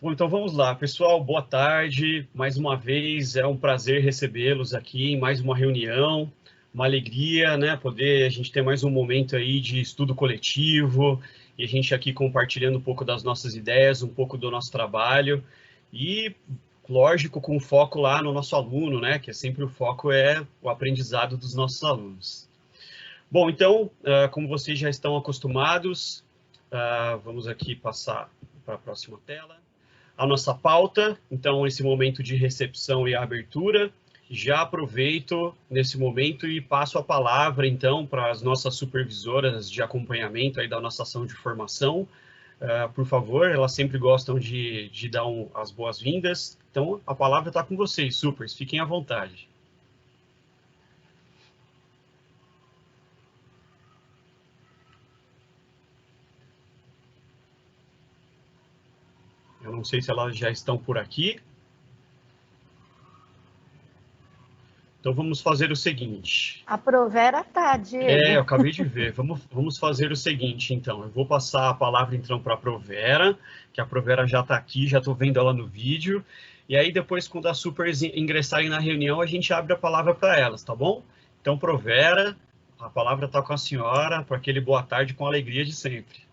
Bom, então vamos lá, pessoal, boa tarde. Mais uma vez, é um prazer recebê-los aqui em mais uma reunião. Uma alegria, né, poder a gente ter mais um momento aí de estudo coletivo e a gente aqui compartilhando um pouco das nossas ideias, um pouco do nosso trabalho e, lógico, com foco lá no nosso aluno, né, que é sempre o foco é o aprendizado dos nossos alunos. Bom, então, como vocês já estão acostumados, vamos aqui passar para a próxima tela a nossa pauta. Então, esse momento de recepção e abertura, já aproveito nesse momento e passo a palavra, então, para as nossas supervisoras de acompanhamento aí da nossa ação de formação. Por favor, elas sempre gostam de dar as boas-vindas. Então, a palavra está com vocês, supers, fiquem à vontade. Eu não sei se elas já estão por aqui. Então, vamos fazer o seguinte. A Provera tá, Diego. Eu acabei de ver. Vamos fazer o seguinte, então. Eu vou passar a palavra, então, para a Provera, que a Provera já está aqui, já estou vendo ela no vídeo. E aí, depois, quando as supers ingressarem na reunião, a gente abre a palavra para elas, tá bom? Então, Provera, a palavra está com a senhora, para aquele boa tarde com alegria de sempre.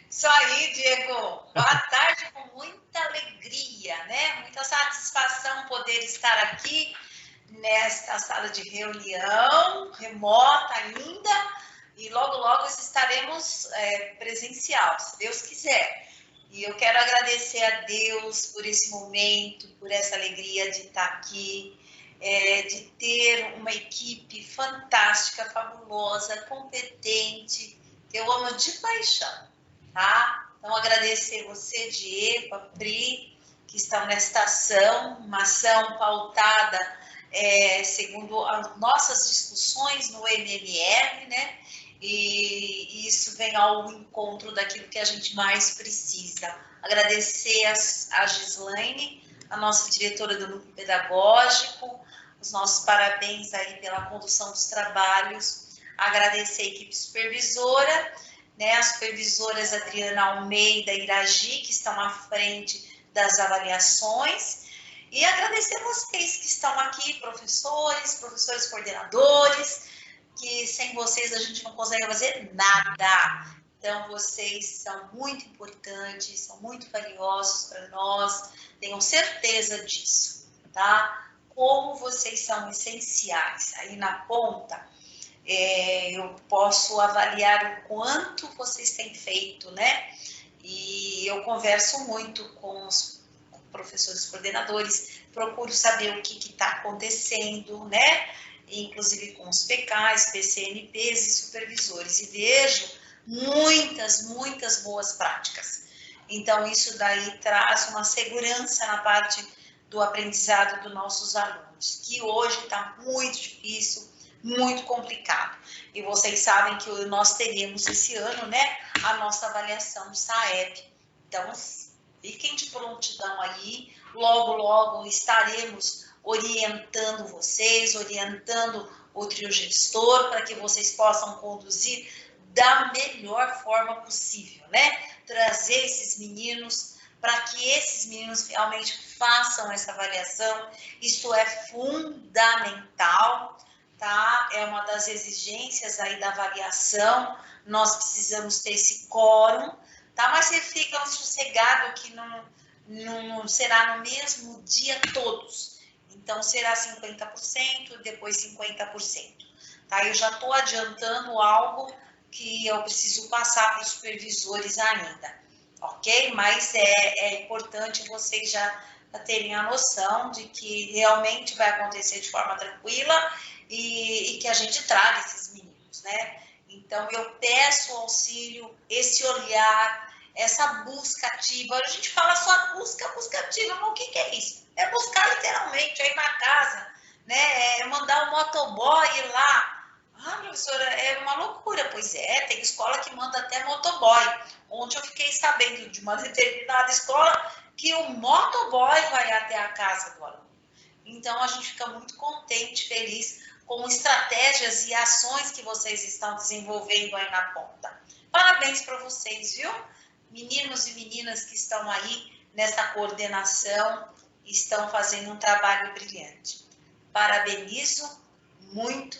Isso aí, Diego. Boa tarde com muita alegria, né? Muita satisfação poder estar aqui nesta sala de reunião, remota ainda, e logo estaremos presencial, se Deus quiser. E eu quero agradecer a Deus por esse momento, por essa alegria de estar aqui, de ter uma equipe fantástica, fabulosa, competente, que eu amo de paixão. Tá? Então, agradecer você, Diego, a Pri, que estão nesta ação, uma ação pautada segundo as nossas discussões no MMR, né? E isso vem ao encontro daquilo que a gente mais precisa. Agradecer a Gislaine, a nossa diretora do Núcleo Pedagógico, os nossos parabéns aí pela condução dos trabalhos, agradecer a equipe supervisora, né, as supervisoras Adriana Almeida e Iragi, que estão à frente das avaliações, e agradecer vocês que estão aqui, professores coordenadores, que sem vocês a gente não consegue fazer nada. Então, vocês são muito importantes, são muito valiosos para nós, tenham certeza disso, tá? Como vocês são essenciais aí na ponta, eu posso avaliar o quanto vocês têm feito, né? E eu converso muito com os professores coordenadores, procuro saber o que está acontecendo, né? Inclusive com os PKs, PCNPs e supervisores, e vejo muitas boas práticas. Então, isso daí traz uma segurança na parte do aprendizado dos nossos alunos, que hoje está muito difícil, muito complicado. E vocês sabem que nós teremos esse ano, né, a nossa avaliação do SAEB. Então, fiquem de prontidão aí, logo estaremos orientando vocês, orientando o trio gestor, para que vocês possam conduzir da melhor forma possível, né? Trazer esses meninos para que esses meninos realmente façam essa avaliação. Isso é fundamental, tá? É uma das exigências aí da avaliação, nós precisamos ter esse quórum, tá? Mas você fica sossegado que não será no mesmo dia todos, então será 50%, depois 50%, tá? Eu já estou adiantando algo que eu preciso passar para os supervisores ainda, ok? Mas é importante vocês já terem a noção de que realmente vai acontecer de forma tranquila e que a gente traga esses meninos, né? Então, eu peço auxílio, esse olhar, essa busca ativa. A gente fala só busca ativa, mas o que é isso? É buscar literalmente, é ir na casa, né? É mandar um motoboy ir lá. Ah, professora, é uma loucura. Pois é, tem escola que manda até motoboy. Ontem eu fiquei sabendo de uma determinada escola que o motoboy vai até a casa do aluno. Então, a gente fica muito contente, feliz com estratégias e ações que vocês estão desenvolvendo aí na ponta. Parabéns para vocês, viu? meninos e meninas que estão aí nessa coordenação, estão fazendo um trabalho brilhante. Parabenizo muito.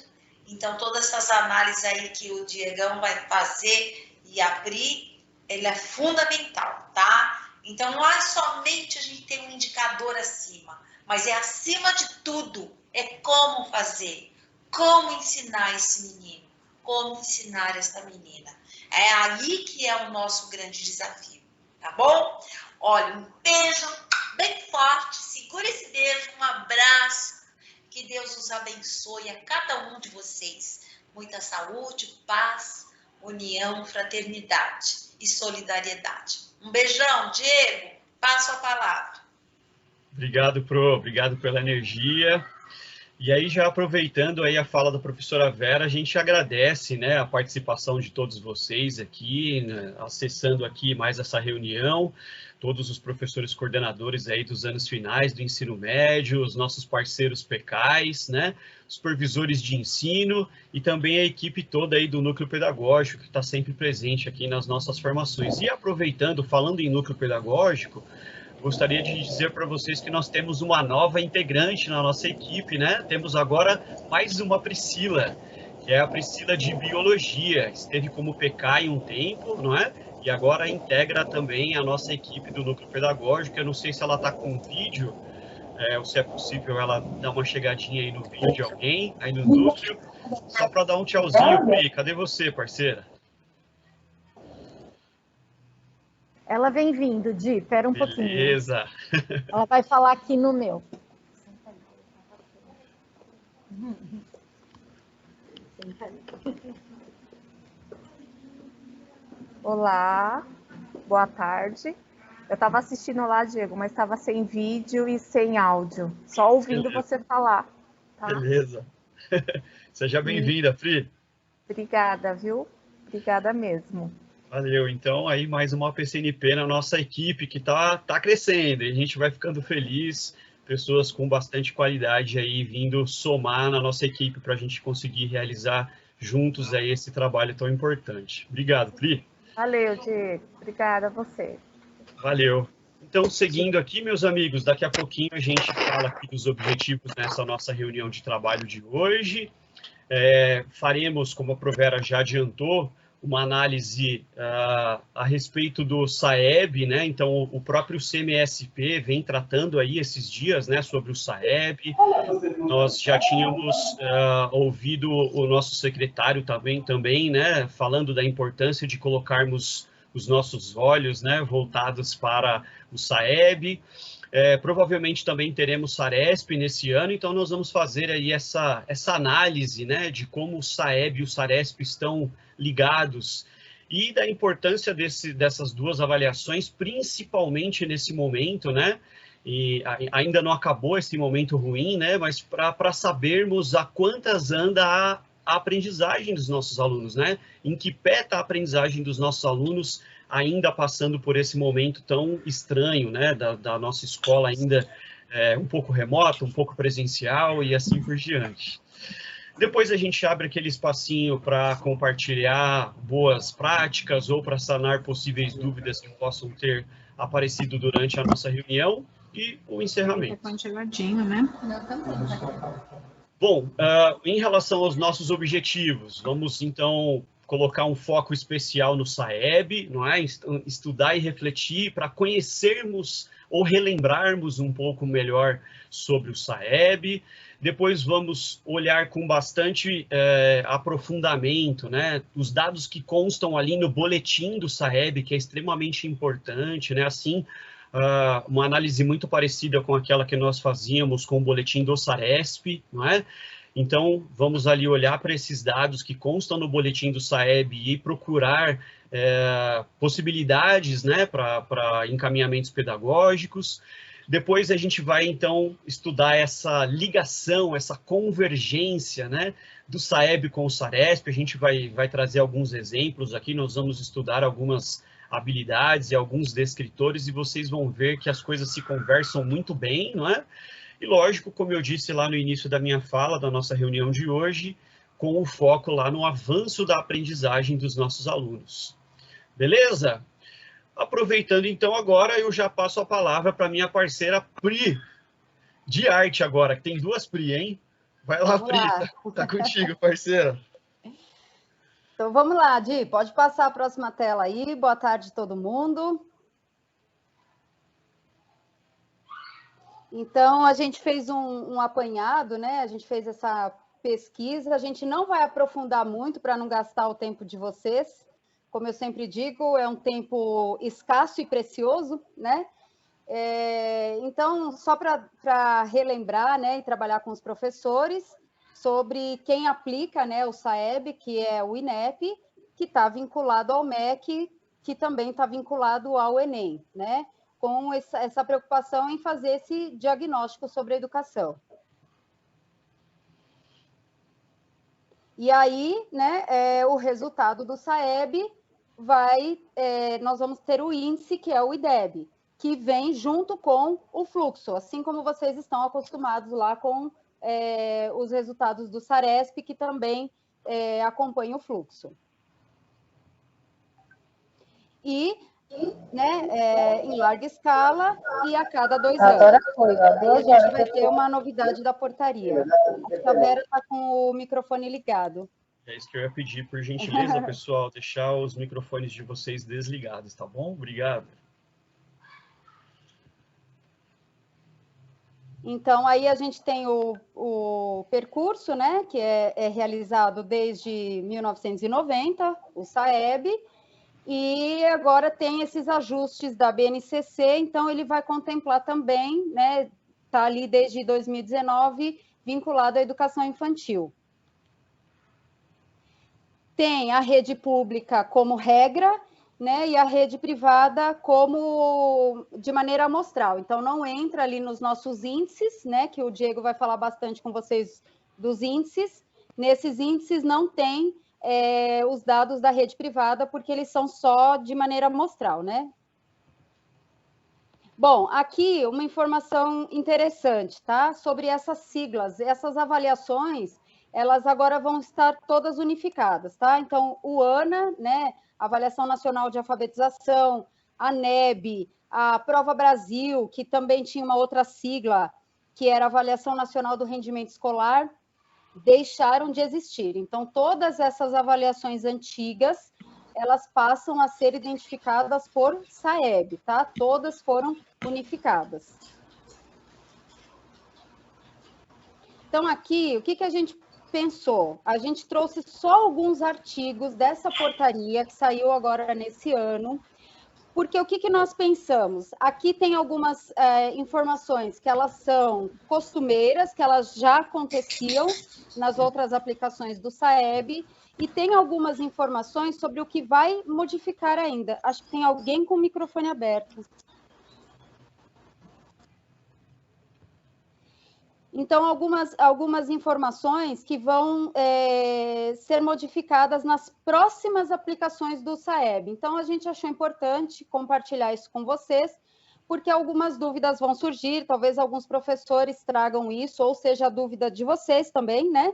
Então, todas essas análises aí que o Diegão vai fazer e abrir, ele é fundamental, tá? Então, não é somente a gente ter um indicador acima, mas é acima de tudo, é como fazer, como ensinar esse menino, como ensinar essa menina. É aí que é o nosso grande desafio, tá bom? Olha, um beijo bem forte, segura esse beijo, um abraço, que Deus os abençoe a cada um de vocês. Muita saúde, paz, união, fraternidade e solidariedade. Um beijão, Diego, passo a palavra. Obrigado, Pro, obrigado pela energia. E aí, já aproveitando aí a fala da professora Vera, a gente agradece, né, a participação de todos vocês aqui, né, acessando aqui mais essa reunião, todos os professores coordenadores aí dos anos finais do ensino médio, os nossos parceiros PECAIs, né, supervisores de ensino e também a equipe toda aí do núcleo pedagógico que está sempre presente aqui nas nossas formações. E aproveitando, falando em núcleo pedagógico, gostaria de dizer para vocês que nós temos uma nova integrante na nossa equipe, né? Temos agora mais uma Priscila, que é a Priscila de Biologia. Esteve como PK um tempo, não é? E agora integra também a nossa equipe do Núcleo Pedagógico. Eu não sei se ela está com vídeo, ou se é possível ela dar uma chegadinha aí no vídeo de alguém, aí no núcleo, só para dar um tchauzinho, Pri. Cadê você, parceira? Ela vem vindo, Di, pera um pouquinho. Beleza. Ela vai falar aqui no meu. Olá, boa tarde. Eu estava assistindo lá, Diego, mas estava sem vídeo e sem áudio. Só ouvindo Beleza. Você falar. Tá? Beleza. Seja bem-vinda, Pri. Obrigada, viu? Obrigada mesmo. Valeu, então aí mais uma PCNP na nossa equipe que tá crescendo e a gente vai ficando feliz, pessoas com bastante qualidade aí vindo somar na nossa equipe para a gente conseguir realizar juntos aí esse trabalho tão importante. Obrigado, Pri. Valeu, Diego. Obrigada a você. Valeu. Então, seguindo aqui, meus amigos, daqui a pouquinho a gente fala aqui dos objetivos nessa nossa reunião de trabalho de hoje. Faremos, como a Provera já adiantou, uma análise a respeito do SAEB, né? Então, o próprio CMSP vem tratando aí esses dias, né, sobre o SAEB. Nós já tínhamos ouvido o nosso secretário também, né, falando da importância de colocarmos os nossos olhos, né, voltados para o SAEB. Provavelmente também teremos SARESP nesse ano, então nós vamos fazer aí essa análise, né, de como o SAEB e o SARESP estão ligados e da importância dessas duas avaliações, principalmente nesse momento, né, e ainda não acabou esse momento ruim, né, mas para sabermos a quantas anda a aprendizagem dos nossos alunos, né, em que pé está a aprendizagem dos nossos alunos ainda passando por esse momento tão estranho, né, da nossa escola ainda um pouco remota, um pouco presencial e assim por diante. Depois a gente abre aquele espacinho para compartilhar boas práticas ou para sanar possíveis dúvidas que possam ter aparecido durante a nossa reunião e o encerramento. Congeladinho, né? Bom, em relação aos nossos objetivos, vamos então colocar um foco especial no SAEB, não é? Estudar e refletir para conhecermos ou relembrarmos um pouco melhor sobre o SAEB. Depois vamos olhar com bastante aprofundamento, né, os dados que constam ali no boletim do SAEB, que é extremamente importante, né, assim, uma análise muito parecida com aquela que nós fazíamos com o boletim do SARESP, não é? Então, vamos ali olhar para esses dados que constam no boletim do SAEB e procurar possibilidades, né, para encaminhamentos pedagógicos. Depois a gente vai, então, estudar essa ligação, essa convergência, né, do SAEB com o SARESP. A gente vai trazer alguns exemplos aqui, nós vamos estudar algumas habilidades e alguns descritores e vocês vão ver que as coisas se conversam muito bem, não é? E, lógico, como eu disse lá no início da minha fala, da nossa reunião de hoje, com o foco lá no avanço da aprendizagem dos nossos alunos. Beleza? Aproveitando, então, agora eu já passo a palavra para minha parceira Pri, de arte agora, que tem duas Pri, hein? Vai lá, Vamos Pri, lá. tá contigo, parceira. Então, vamos lá, Di, pode passar a próxima tela aí. Boa tarde, todo mundo. Então, a gente fez um apanhado, né? A gente fez essa pesquisa. A gente não vai aprofundar muito para não gastar o tempo de vocês. Como eu sempre digo, é um tempo escasso e precioso, né? Então, só para relembrar, né, e trabalhar com os professores sobre quem aplica, né, o SAEB, que é o INEP, que está vinculado ao MEC, que também está vinculado ao Enem, né? Com essa preocupação em fazer esse diagnóstico sobre a educação. E aí, né, o resultado do SAEB nós vamos ter o índice, que é o IDEB, que vem junto com o fluxo, assim como vocês estão acostumados lá com os resultados do SARESP, que também acompanha o fluxo. E, né, em larga escala e a cada 2 anos. Agora foi, ó, Aí a gente vai ter uma novidade da portaria. A Vera está com o microfone ligado. É isso que eu ia pedir, por gentileza, pessoal, deixar os microfones de vocês desligados, tá bom? Obrigado. Então, aí a gente tem o percurso, né, que é realizado desde 1990, o SAEB, e agora tem esses ajustes da BNCC, então ele vai contemplar também, né, está ali desde 2019, vinculado à educação infantil. Tem a rede pública como regra, né, e a rede privada como de maneira amostral. Então, não entra ali nos nossos índices, né, que o Diego vai falar bastante com vocês dos índices. Nesses índices não tem os dados da rede privada, porque eles são só de maneira amostral, né? Bom, aqui uma informação interessante, tá? Sobre essas siglas, essas avaliações, elas agora vão estar todas unificadas, tá? Então, o ANA, né, Avaliação Nacional de Alfabetização, a NEB, a Prova Brasil, que também tinha uma outra sigla, que era Avaliação Nacional do Rendimento Escolar, deixaram de existir. Então, todas essas avaliações antigas, elas passam a ser identificadas por SAEB, tá? Todas foram unificadas. Então, aqui, o que a gente pensou? A gente trouxe só alguns artigos dessa portaria que saiu agora nesse ano, porque o que nós pensamos? Aqui tem algumas informações que elas são costumeiras, que elas já aconteciam nas outras aplicações do SAEB, e tem algumas informações sobre o que vai modificar ainda. Acho que tem alguém com o microfone aberto. Então, algumas informações que vão ser modificadas nas próximas aplicações do SAEB. Então, a gente achou importante compartilhar isso com vocês, porque algumas dúvidas vão surgir, talvez alguns professores tragam isso, ou seja, a dúvida de vocês também, né?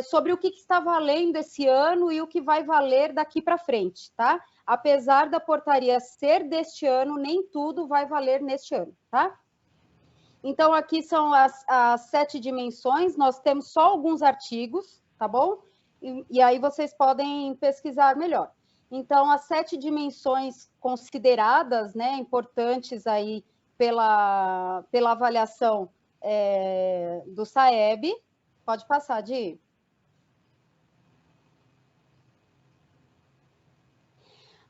Sobre o que está valendo esse ano e o que vai valer daqui para frente, tá? Apesar da portaria ser deste ano, nem tudo vai valer neste ano, tá? Então, aqui são as 7 dimensões, nós temos só alguns artigos, tá bom? E aí vocês podem pesquisar melhor. Então, as 7 dimensões consideradas, né, importantes aí pela avaliação do SAEB. Pode passar, Di.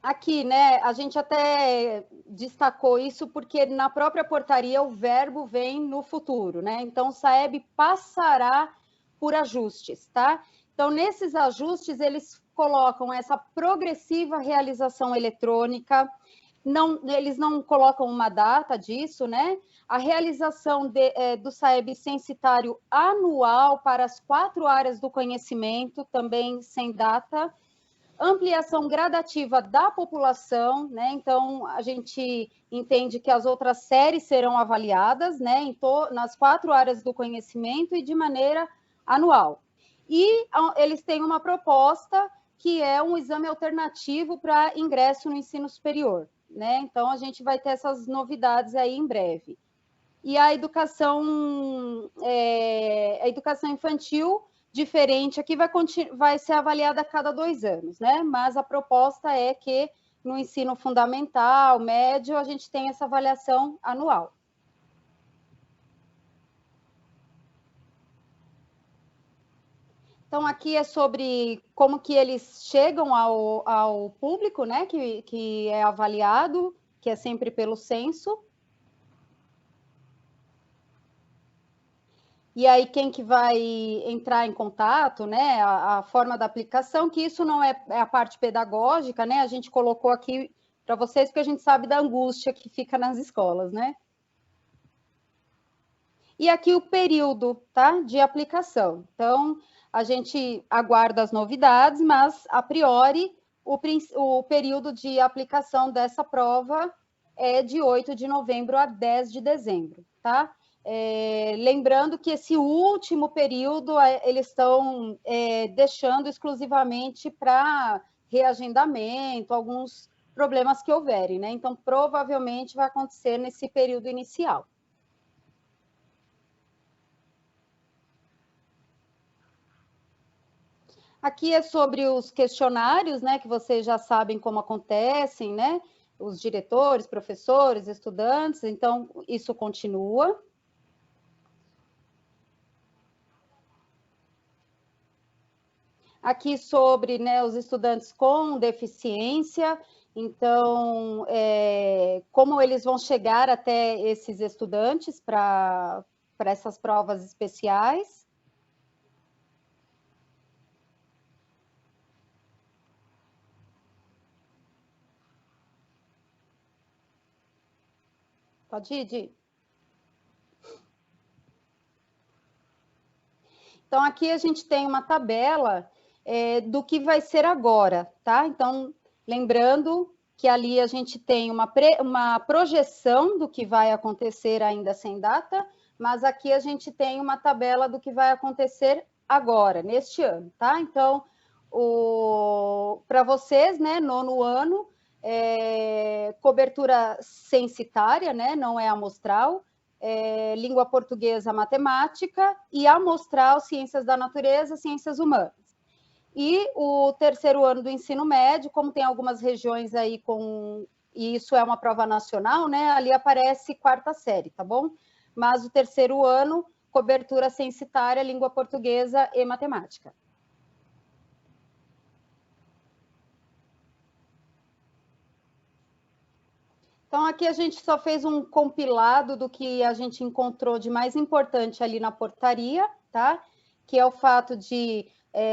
Aqui, né, a gente até destacou isso porque na própria portaria o verbo vem no futuro, né? Então, o SAEB passará por ajustes, tá? Então, nesses ajustes, eles colocam essa progressiva realização eletrônica, eles não colocam uma data disso, né? A realização do SAEB censitário anual para as 4 áreas do conhecimento, também sem data. Ampliação gradativa da população, né? Então, a gente entende que as outras séries serão avaliadas, né? Nas 4 áreas do conhecimento e de maneira anual. E eles têm uma proposta que é um exame alternativo para ingresso no ensino superior. né? Então, a gente vai ter essas novidades aí em breve. E a educação infantil, diferente aqui, vai ser avaliada a cada 2 anos, né? Mas a proposta é que no ensino fundamental, médio, a gente tem essa avaliação anual. Então, aqui é sobre como que eles chegam ao público, né, que é avaliado, que é sempre pelo censo. E aí, quem que vai entrar em contato, né, a forma da aplicação, que isso não é a parte pedagógica, né, a gente colocou aqui para vocês, porque a gente sabe da angústia que fica nas escolas, né. E aqui o período, tá, de aplicação. Então, a gente aguarda as novidades, mas, a priori, o período de aplicação dessa prova é de 8 de novembro a 10 de dezembro, tá? Lembrando que esse último período eles estão deixando exclusivamente para reagendamento, alguns problemas que houverem, né? Então, provavelmente vai acontecer nesse período inicial. Aqui é sobre os questionários, né, que vocês já sabem como acontecem, né? Os diretores, professores, estudantes, então isso continua. Aqui sobre, né, os estudantes com deficiência, então, como eles vão chegar até esses estudantes para essas provas especiais. Pode ir, Di? Então, aqui a gente tem uma tabela do que vai ser agora, tá? Então, lembrando que ali a gente tem uma projeção do que vai acontecer ainda sem data, mas aqui a gente tem uma tabela do que vai acontecer agora, neste ano, tá? Então, para vocês, né, 9º ano, cobertura censitária, né, não é amostral, língua portuguesa, matemática, e amostral, ciências da natureza, ciências humanas. E o 3º ano do ensino médio, como tem algumas regiões aí e isso é uma prova nacional, né, ali aparece 4ª série, tá bom? Mas o 3º ano, cobertura censitária, língua portuguesa e matemática. Então, aqui a gente só fez um compilado do que a gente encontrou de mais importante ali na portaria, tá? Que é o fato de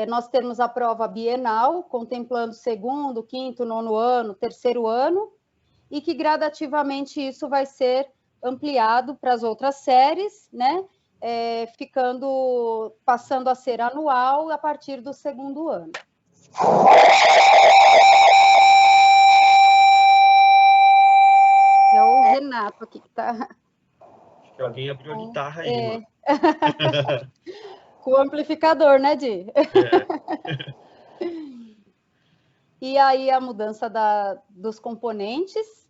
nós termos a prova bienal, contemplando 2º, 5º, 9º ano, 3º ano, e que gradativamente isso vai ser ampliado para as outras séries, né? Passando a ser anual a partir do 2º ano. É o Renato aqui que está. Acho que alguém abriu a guitarra aí. Com o amplificador, né, Di? E aí a mudança dos componentes,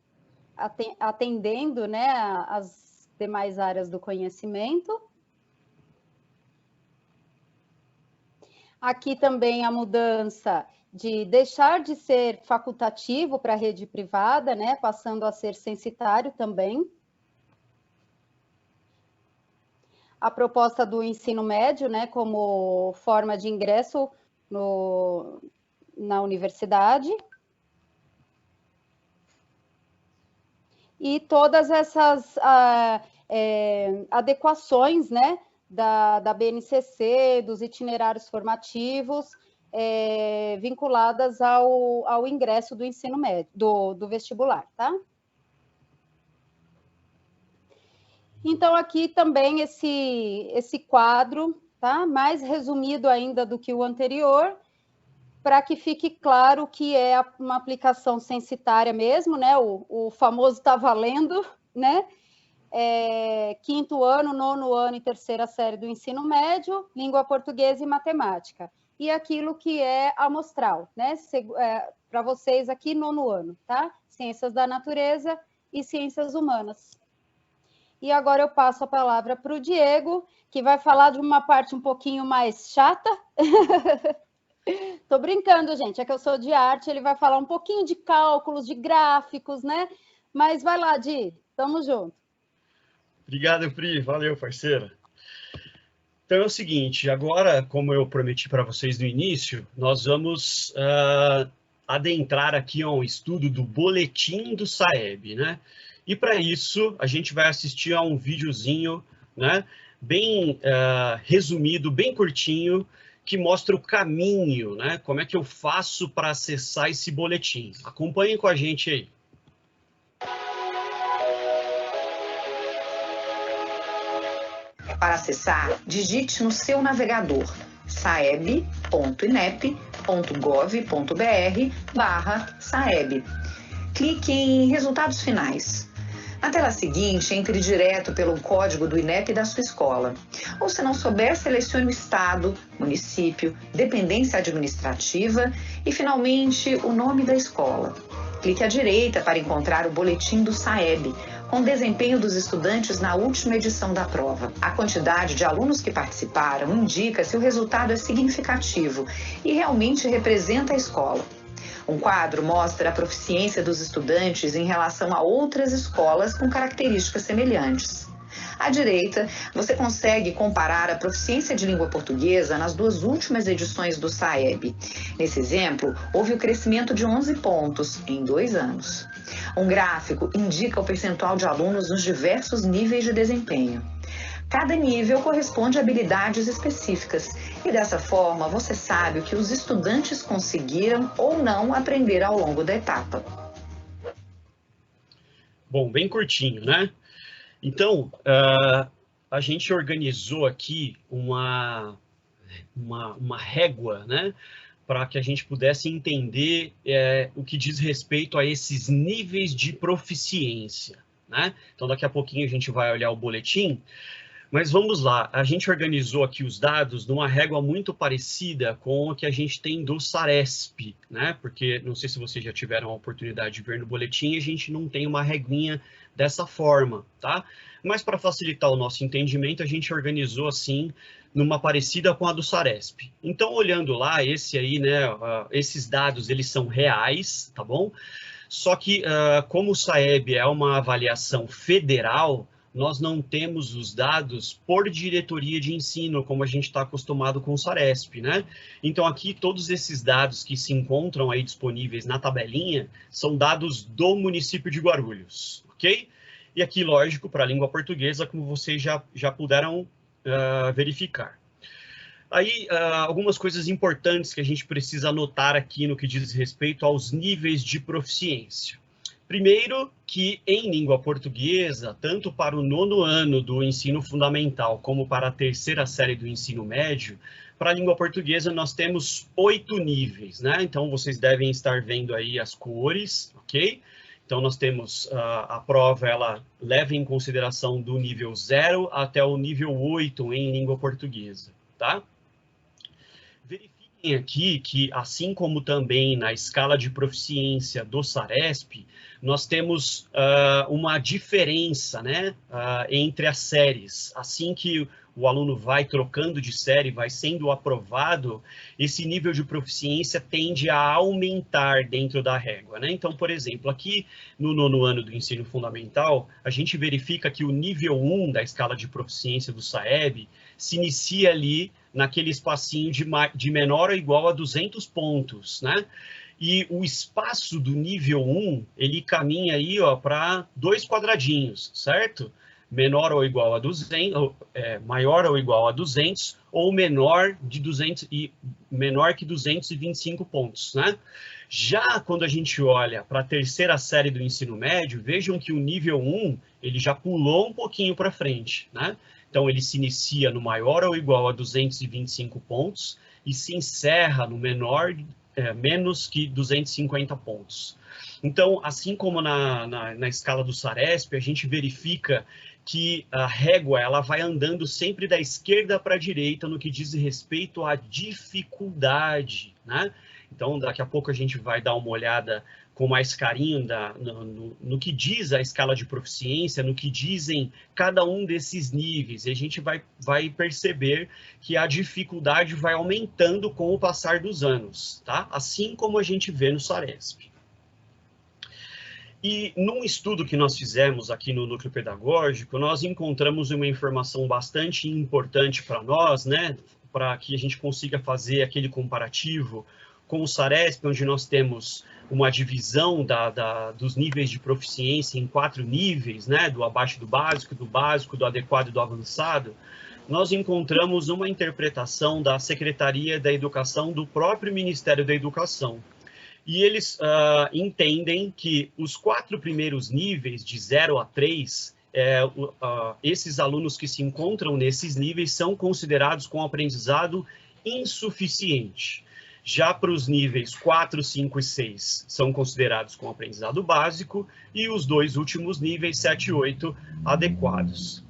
atendendo, né, as demais áreas do conhecimento. Aqui também a mudança de deixar de ser facultativo para a rede privada, né, passando a ser censitário também. A proposta do ensino médio, né, como forma de ingresso na universidade. E todas essas adequações, né, da BNCC, dos itinerários formativos, vinculadas ao ingresso do ensino médio, do vestibular, tá? Então, aqui também esse quadro, tá? Mais resumido ainda do que o anterior, para que fique claro que é uma aplicação censitária mesmo, né? O famoso está valendo, né? 5º ano, 9º ano e 3ª série do ensino médio, língua portuguesa e matemática. e aquilo que é amostral, né? Para vocês aqui, 9º ano, tá? Ciências da natureza e ciências humanas. E agora eu passo a palavra para o Diego, que vai falar de uma parte um pouquinho mais chata. Tô brincando, gente, é que eu sou de arte, ele vai falar um pouquinho de cálculos, de gráficos, né? Mas vai lá, Di, tamo junto. Obrigado, Pri, valeu, parceira. Então é o seguinte, agora, como eu prometi para vocês no início, nós vamos adentrar aqui a um estudo do boletim do SAEB, né? E para isso, a gente vai assistir a um videozinho, né, bem resumido, bem curtinho, que mostra o caminho, né? Como é que eu faço para acessar esse boletim. Acompanhem com a gente aí. Para acessar, digite no seu navegador saeb.inep.gov.br/saeb. Clique em Resultados Finais. Na tela seguinte, entre direto pelo código do INEP da sua escola. Ou, se não souber, selecione o estado, município, dependência administrativa e, finalmente, o nome da escola. Clique à direita para encontrar o boletim do SAEB, com o desempenho dos estudantes na última edição da prova. A quantidade de alunos que participaram indica se o resultado é significativo e realmente representa a escola. Um quadro mostra a proficiência dos estudantes em relação a outras escolas com características semelhantes. À direita, você consegue comparar a proficiência de língua portuguesa nas 2 últimas edições do SAEB. Nesse exemplo, houve o crescimento de 11 pontos em 2 anos. Um gráfico indica o percentual de alunos nos diversos níveis de desempenho. Cada nível corresponde a habilidades específicas e, dessa forma, você sabe o que os estudantes conseguiram ou não aprender ao longo da etapa. Bom, bem curtinho, né? Então, a gente organizou aqui uma régua, né? Para que a gente pudesse entender o que diz respeito a esses níveis de proficiência, né? Então, daqui a pouquinho a gente vai olhar o boletim. Mas vamos lá, a gente organizou aqui os dados numa régua muito parecida com o que a gente tem do SARESP, né? Porque não sei se vocês já tiveram a oportunidade de ver no boletim, a gente não tem uma reguinha dessa forma, tá? Mas para facilitar o nosso entendimento, a gente organizou assim, numa parecida com a do SARESP. Então, olhando lá, esse aí, né, esses dados, eles são reais, tá bom? Só que, como o SAEB é uma avaliação federal, nós não temos os dados por diretoria de ensino, como a gente está acostumado com o SARESP, né? Então, aqui, todos esses dados que se encontram aí disponíveis na tabelinha são dados do município de Guarulhos, ok? E aqui, lógico, para a língua portuguesa, como vocês já puderam verificar. Aí, algumas coisas importantes que a gente precisa anotar aqui no que diz respeito aos níveis de proficiência. Primeiro, que em língua portuguesa, tanto para o 9º ano do ensino fundamental, como para a 3ª série do ensino médio, para a língua portuguesa nós temos 8 níveis, né? Então, vocês devem estar vendo aí as cores, ok? Então, nós temos a prova, ela leva em consideração do nível 0 até o nível 8 em língua portuguesa, tá? Verifiquem aqui que, assim como também na escala de proficiência do SARESP, nós temos uma diferença, né, entre as séries. Assim que o aluno vai trocando de série, vai sendo aprovado, esse nível de proficiência tende a aumentar dentro da régua, né? Então, por exemplo, aqui no 9º ano do ensino fundamental, a gente verifica que o nível 1 da escala de proficiência do SAEB se inicia ali naquele espacinho de menor ou igual a 200 pontos, né? E o espaço do nível 1, ele caminha aí, para 2 quadradinhos, certo? Menor ou igual a 200, maior ou igual a 200, ou menor de 200 e menor que 225 pontos, né? Já quando a gente olha para a 3ª série do ensino médio, vejam que o nível 1, ele já pulou um pouquinho para frente, né? Então, ele se inicia no maior ou igual a 225 pontos e se encerra no menor menos que 250 pontos. Então, assim como na escala do SARESP, a gente verifica que a régua ela vai andando sempre da esquerda para a direita no que diz respeito à dificuldade, né? Então, daqui a pouco a gente vai dar uma olhada com mais carinho no que diz a escala de proficiência, no que dizem cada um desses níveis. E a gente vai perceber que a dificuldade vai aumentando com o passar dos anos, tá? Assim como a gente vê no SARESP. E num estudo que nós fizemos aqui no Núcleo Pedagógico, nós encontramos uma informação bastante importante para nós, né? Para que a gente consiga fazer aquele comparativo com o SARESP, onde nós temos uma divisão dos níveis de proficiência em 4 níveis, né, do abaixo do básico, do adequado e do avançado. Nós encontramos uma interpretação da Secretaria da Educação do próprio Ministério da Educação. E eles entendem que os 4 primeiros níveis, de 0 a 3, esses alunos que se encontram nesses níveis são considerados com aprendizado insuficiente. Já para os níveis 4, 5 e 6 são considerados com aprendizado básico e os 2 últimos níveis, 7 e 8, adequados.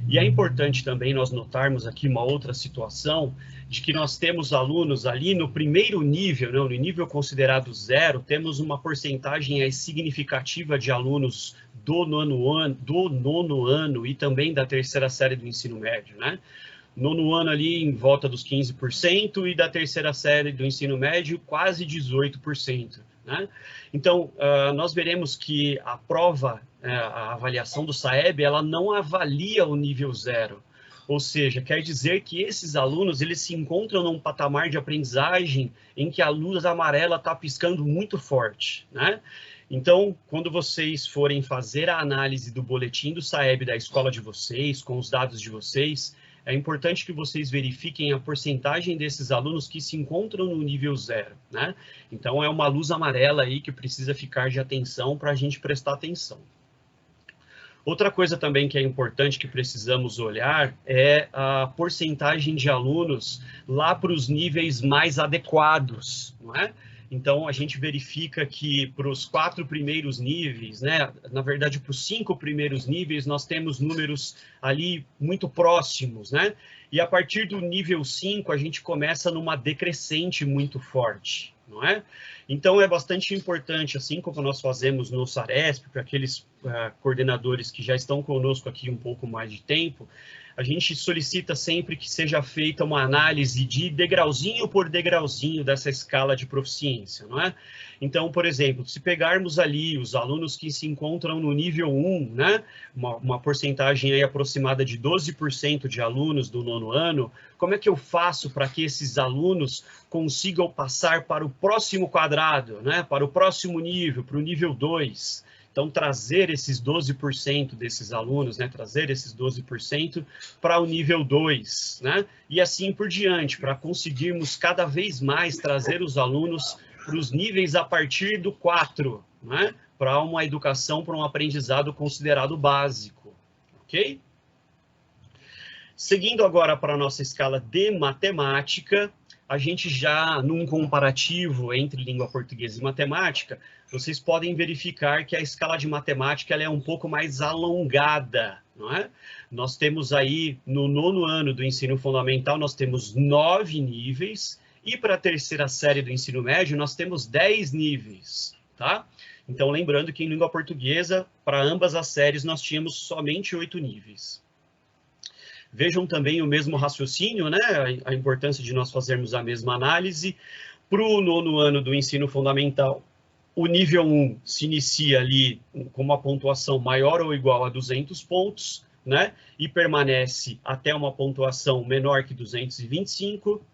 E é importante também nós notarmos aqui uma outra situação de que nós temos alunos ali no primeiro nível, no nível considerado 0, temos uma porcentagem aí significativa de alunos do nono ano e também da terceira série do ensino médio, né? Nono ano ali em volta dos 15% e da terceira série do ensino médio quase 18%. Né? Então, nós veremos que a prova, a avaliação do SAEB, ela não avalia o nível 0. Ou seja, quer dizer que esses alunos eles se encontram num patamar de aprendizagem em que a luz amarela está piscando muito forte. Né? Então, quando vocês forem fazer a análise do boletim do SAEB da escola de vocês, com os dados de vocês, é importante que vocês verifiquem a porcentagem desses alunos que se encontram no nível 0, né? Então, é uma luz amarela aí que precisa ficar de atenção para a gente prestar atenção. Outra coisa também que é importante que precisamos olhar é a porcentagem de alunos lá para os níveis mais adequados, não é? Então, a gente verifica que para os 4 primeiros níveis, né, na verdade, para os 5 primeiros níveis, nós temos números ali muito próximos, né? E a partir do nível 5, a gente começa numa decrescente muito forte, não é? Então, é bastante importante, assim como nós fazemos no SARESP, para aqueles coordenadores que já estão conosco aqui um pouco mais de tempo, a gente solicita sempre que seja feita uma análise de degrauzinho por degrauzinho dessa escala de proficiência, não é? Então, por exemplo, se pegarmos ali os alunos que se encontram no nível 1, né, uma porcentagem aí aproximada de 12% de alunos do nono ano, como é que eu faço para que esses alunos consigam passar para o próximo quadrado, né, para o próximo nível, para o nível 2? Então, trazer esses 12% desses alunos, né, trazer esses 12% para o nível 2, né, e assim por diante, para conseguirmos cada vez mais trazer os alunos para os níveis a partir do 4, né, para uma educação, para um aprendizado considerado básico, ok? Seguindo agora para a nossa escala de matemática, a gente já, num comparativo entre língua portuguesa e matemática, vocês podem verificar que a escala de matemática ela é um pouco mais alongada, não é? Nós temos aí, no nono ano do ensino fundamental, nós temos 9 níveis, e para a terceira série do ensino médio, nós temos 10 níveis, tá? Então, lembrando que em língua portuguesa, para ambas as séries, nós tínhamos somente 8 níveis. Vejam também o mesmo raciocínio, né? A importância de nós fazermos a mesma análise. Para o nono ano do ensino fundamental, o nível 1 se inicia ali com uma pontuação maior ou igual a 200 pontos, né? E permanece até uma pontuação menor que 225,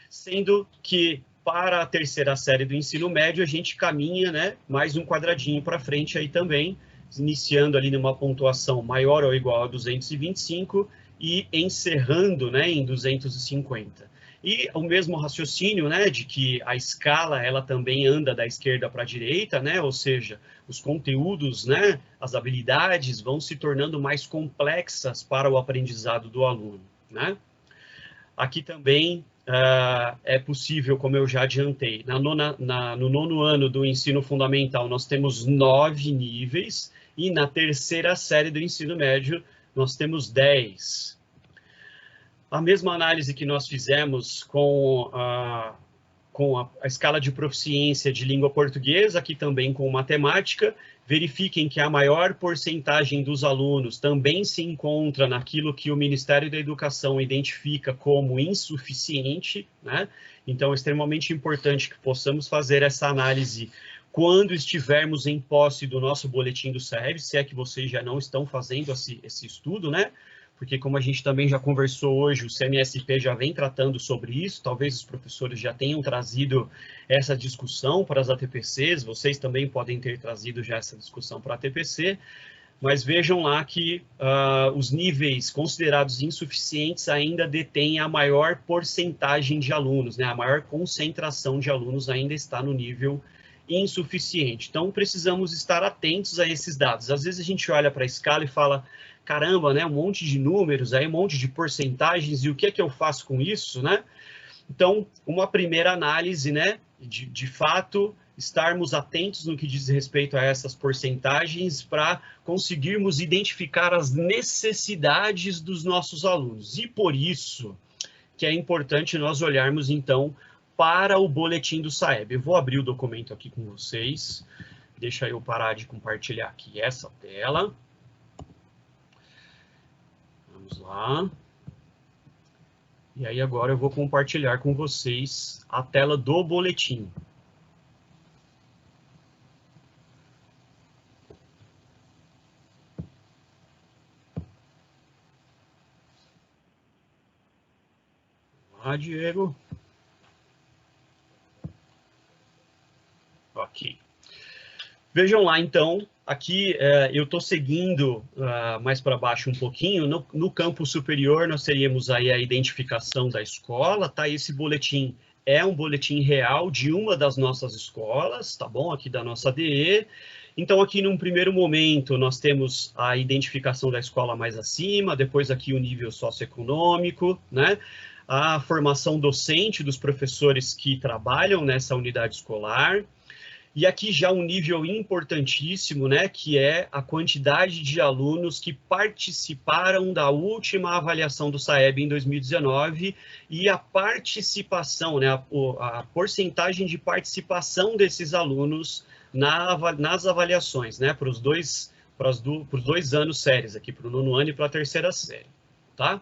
sendo que para a terceira série do ensino médio a gente caminha, né, mais um quadradinho para frente aí também, iniciando ali numa pontuação maior ou igual a 225 e encerrando, né, em 250. E o mesmo raciocínio, né, de que a escala ela também anda da esquerda para a direita, né, ou seja, os conteúdos, né, as habilidades vão se tornando mais complexas para o aprendizado do aluno, né? Aqui também é possível, como eu já adiantei, no nono ano do ensino fundamental nós temos 9 níveis e na terceira série do ensino médio nós temos 10. A mesma análise que nós fizemos com a escala de proficiência de língua portuguesa, aqui também com matemática, verifiquem que a maior porcentagem dos alunos também se encontra naquilo que o Ministério da Educação identifica como insuficiente, né? Então, é extremamente importante que possamos fazer essa análise quando estivermos em posse do nosso boletim do SAEB, se é que vocês já não estão fazendo esse estudo, né? Porque como a gente também já conversou hoje, o CMSP já vem tratando sobre isso, talvez os professores já tenham trazido essa discussão para as ATPCs, vocês também podem ter trazido já essa discussão para a ATPC, mas vejam lá que os níveis considerados insuficientes ainda detêm a maior porcentagem de alunos, né? A maior concentração de alunos ainda está no nível insuficiente. Então, precisamos estar atentos a esses dados. Às vezes a gente olha para a escala e fala, caramba, né, um monte de números, aí um monte de porcentagens, e o que é que eu faço com isso, né? Então, uma primeira análise, né, de fato, estarmos atentos no que diz respeito a essas porcentagens para conseguirmos identificar as necessidades dos nossos alunos. E por isso que é importante nós olharmos, então, para o boletim do SAEB. Eu vou abrir o documento aqui com vocês. Deixa eu parar de compartilhar aqui essa tela. Vamos lá. E aí agora eu vou compartilhar com vocês a tela do boletim. Vamos lá, Diego. Ok. Vejam lá, então, aqui eu estou seguindo mais para baixo um pouquinho. No campo superior, nós teríamos aí a identificação da escola, tá? Esse boletim é um boletim real de uma das nossas escolas, tá bom? Aqui da nossa DE. Então, aqui num primeiro momento, nós temos a identificação da escola mais acima, depois aqui o nível socioeconômico, né? A formação docente dos professores que trabalham nessa unidade escolar. E aqui já um nível importantíssimo, né, que é a quantidade de alunos que participaram da última avaliação do SAEB em 2019 e a participação, né, a porcentagem de participação desses alunos nas avaliações, né, para os dois anos séries aqui, para o nono ano e para a terceira série, tá?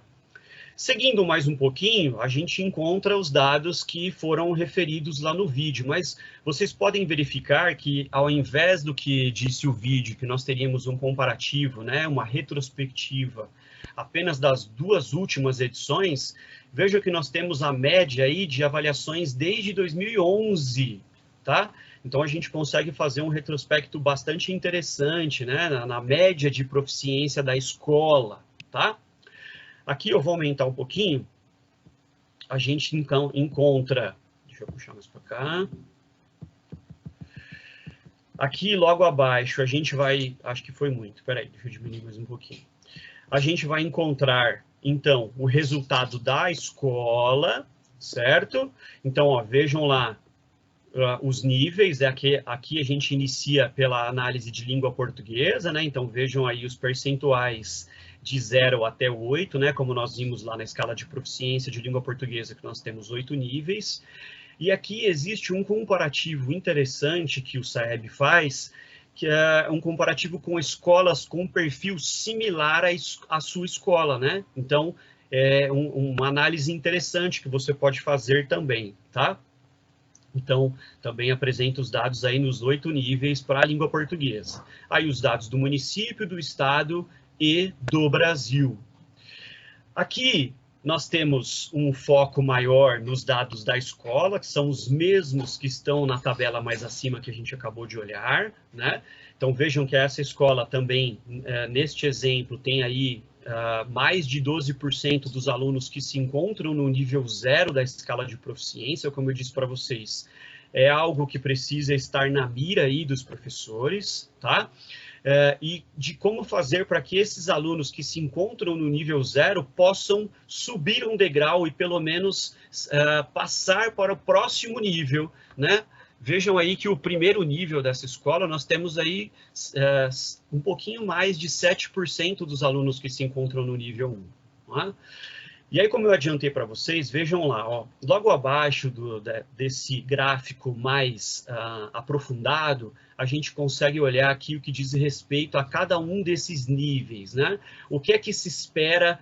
Seguindo mais um pouquinho, a gente encontra os dados que foram referidos lá no vídeo, mas vocês podem verificar que, ao invés do que disse o vídeo, que nós teríamos um comparativo, né, uma retrospectiva apenas das duas últimas edições, veja que nós temos a média aí de avaliações desde 2011, tá? Então, a gente consegue fazer um retrospecto bastante interessante, né, na média de proficiência da escola, tá? Aqui eu vou aumentar um pouquinho, a gente então encontra, deixa eu puxar mais para cá, aqui logo abaixo a gente vai, acho que foi muito, peraí, deixa eu diminuir mais um pouquinho, a gente vai encontrar então o resultado da escola, certo? Então, ó, vejam lá os níveis, aqui a gente inicia pela análise de língua portuguesa, né? Então vejam aí os percentuais de 0 até 8, né, como nós vimos lá na escala de proficiência de língua portuguesa, que nós temos 8 níveis. E aqui existe um comparativo interessante que o SAEB faz, que é um comparativo com escolas com perfil similar à sua escola, né? Então, é uma análise interessante que você pode fazer também, tá? Então, também apresenta os dados aí nos 8 níveis para a língua portuguesa. Aí os dados do município, do estado e do Brasil. Aqui nós temos um foco maior nos dados da escola, que são os mesmos que estão na tabela mais acima que a gente acabou de olhar, né? Então vejam que essa escola também, neste exemplo, tem aí mais de 12% dos alunos que se encontram no nível 0 da escala de proficiência, como eu disse para vocês, é algo que precisa estar na mira aí dos professores, tá? e de como fazer para que esses alunos que se encontram no nível 0 possam subir um degrau e pelo menos passar para o próximo nível, né? Vejam aí que o primeiro nível dessa escola, nós temos aí um pouquinho mais de 7% dos alunos que se encontram no nível 1. Não é? E aí, como eu adiantei para vocês, vejam lá, ó, logo abaixo desse gráfico mais aprofundado, a gente consegue olhar aqui o que diz respeito a cada um desses níveis, né? O que é que se espera,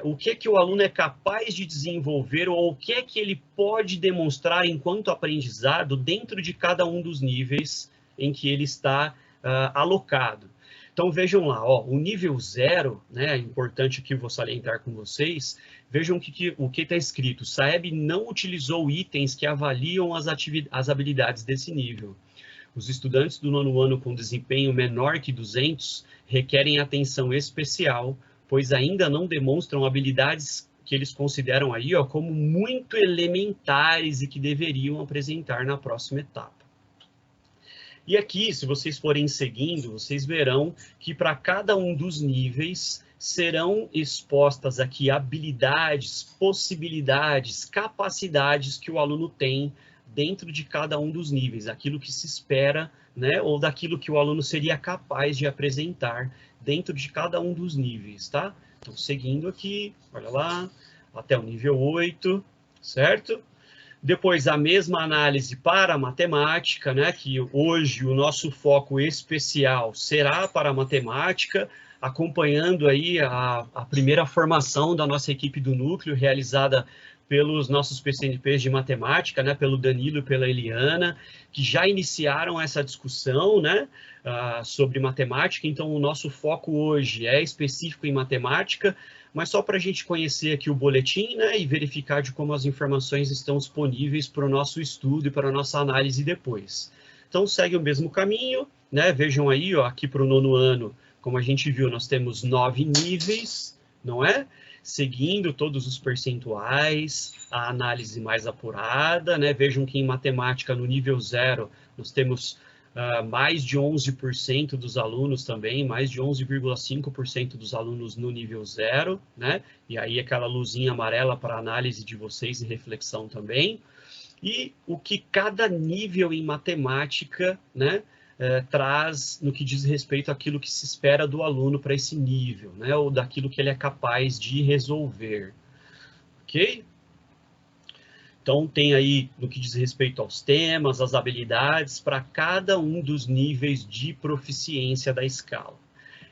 o que é que o aluno é capaz de desenvolver, ou o que é que ele pode demonstrar enquanto aprendizado dentro de cada um dos níveis em que ele está alocado. Então, vejam lá, ó, o nível 0, né, é importante que eu vou salientar com vocês, vejam o que está escrito. SAEB não utilizou itens que avaliam as habilidades desse nível. Os estudantes do 9º ano com desempenho menor que 200 requerem atenção especial, pois ainda não demonstram habilidades que eles consideram aí, ó, como muito elementares e que deveriam apresentar na próxima etapa. E aqui, se vocês forem seguindo, vocês verão que para cada um dos níveis serão expostas aqui habilidades, possibilidades, capacidades que o aluno tem dentro de cada um dos níveis, aquilo que se espera, né, ou daquilo que o aluno seria capaz de apresentar dentro de cada um dos níveis, tá? Então, seguindo aqui, olha lá, até o nível 8, certo? Depois, a mesma análise para a matemática, né, que hoje o nosso foco especial será para a matemática, acompanhando aí a primeira formação da nossa equipe do núcleo, realizada pelos nossos PCNPs de matemática, né, pelo Danilo e pela Eliana, que já iniciaram essa discussão, né, sobre matemática. Então, o nosso foco hoje é específico em matemática, mas só para a gente conhecer aqui o boletim, né, e verificar de como as informações estão disponíveis para o nosso estudo e para a nossa análise depois. Então, segue o mesmo caminho, né, vejam aí, ó, aqui para o 9º ano, como a gente viu, nós temos 9 níveis, não é? Seguindo todos os percentuais, a análise mais apurada, né? Vejam que em matemática, no nível 0, nós temos mais de 11% dos alunos também, mais de 11,5% dos alunos no nível 0, né? E aí aquela luzinha amarela para análise de vocês e reflexão também. E o que cada nível em matemática, né, traz no que diz respeito àquilo que se espera do aluno para esse nível, né, ou daquilo que ele é capaz de resolver, ok? Então, tem aí, no que diz respeito aos temas, as habilidades, para cada um dos níveis de proficiência da escala.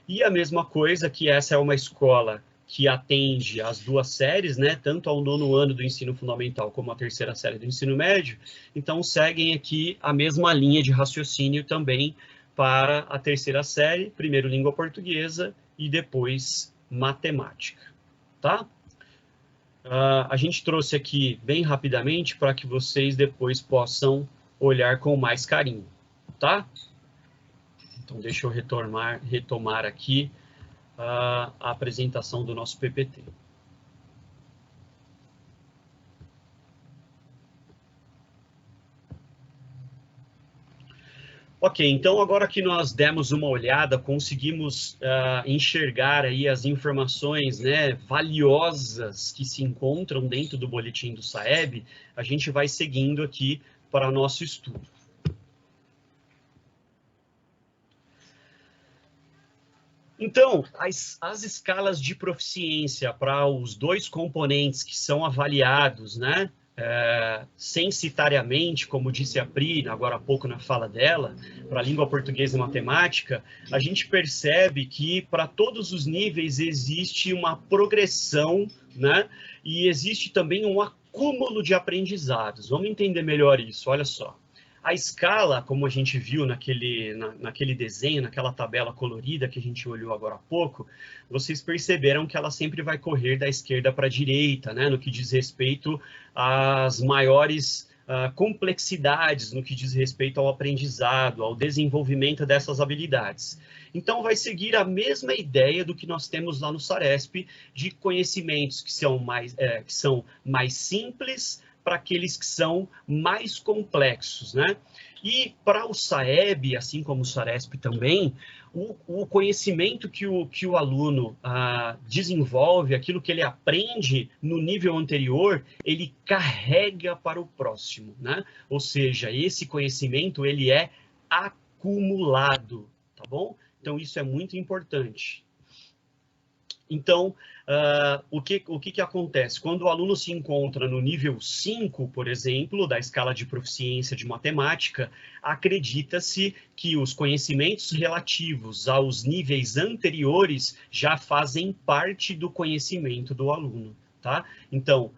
E a mesma coisa que essa é uma escola que atende as 2 séries, né, tanto ao 9º ano do ensino fundamental como a 3ª série do ensino médio, então seguem aqui a mesma linha de raciocínio também para a 3ª série, primeiro língua portuguesa e depois matemática, tá? A gente trouxe aqui bem rapidamente para que vocês depois possam olhar com mais carinho, tá? Então, deixa eu retomar aqui a apresentação do nosso PPT. Ok, então agora que nós demos uma olhada, conseguimos enxergar aí as informações, né, valiosas que se encontram dentro do boletim do SAEB, a gente vai seguindo aqui para o nosso estudo. Então, as escalas de proficiência para os 2 componentes que são avaliados, né, censitariamente, como disse a Pri, agora há pouco na fala dela, para a língua portuguesa e matemática, a gente percebe que para todos os níveis existe uma progressão, né, e existe também um acúmulo de aprendizados. Vamos entender melhor isso, olha só. A escala, como a gente viu naquele desenho, naquela tabela colorida que a gente olhou agora há pouco, vocês perceberam que ela sempre vai correr da esquerda para a direita, né, no que diz respeito às maiores complexidades, no que diz respeito ao aprendizado, ao desenvolvimento dessas habilidades. Então, vai seguir a mesma ideia do que nós temos lá no SARESP, de conhecimentos que são mais simples, para aqueles que são mais complexos, né? E para o SAEB, assim como o SARESP também, o conhecimento que o aluno desenvolve, aquilo que ele aprende no nível anterior, ele carrega para o próximo, né? Ou seja, esse conhecimento, ele é acumulado, tá bom? Então, isso é muito importante. Então, o que acontece? Quando o aluno se encontra no nível 5, por exemplo, da escala de proficiência de matemática, acredita-se que os conhecimentos relativos aos níveis anteriores já fazem parte do conhecimento do aluno, tá? Então,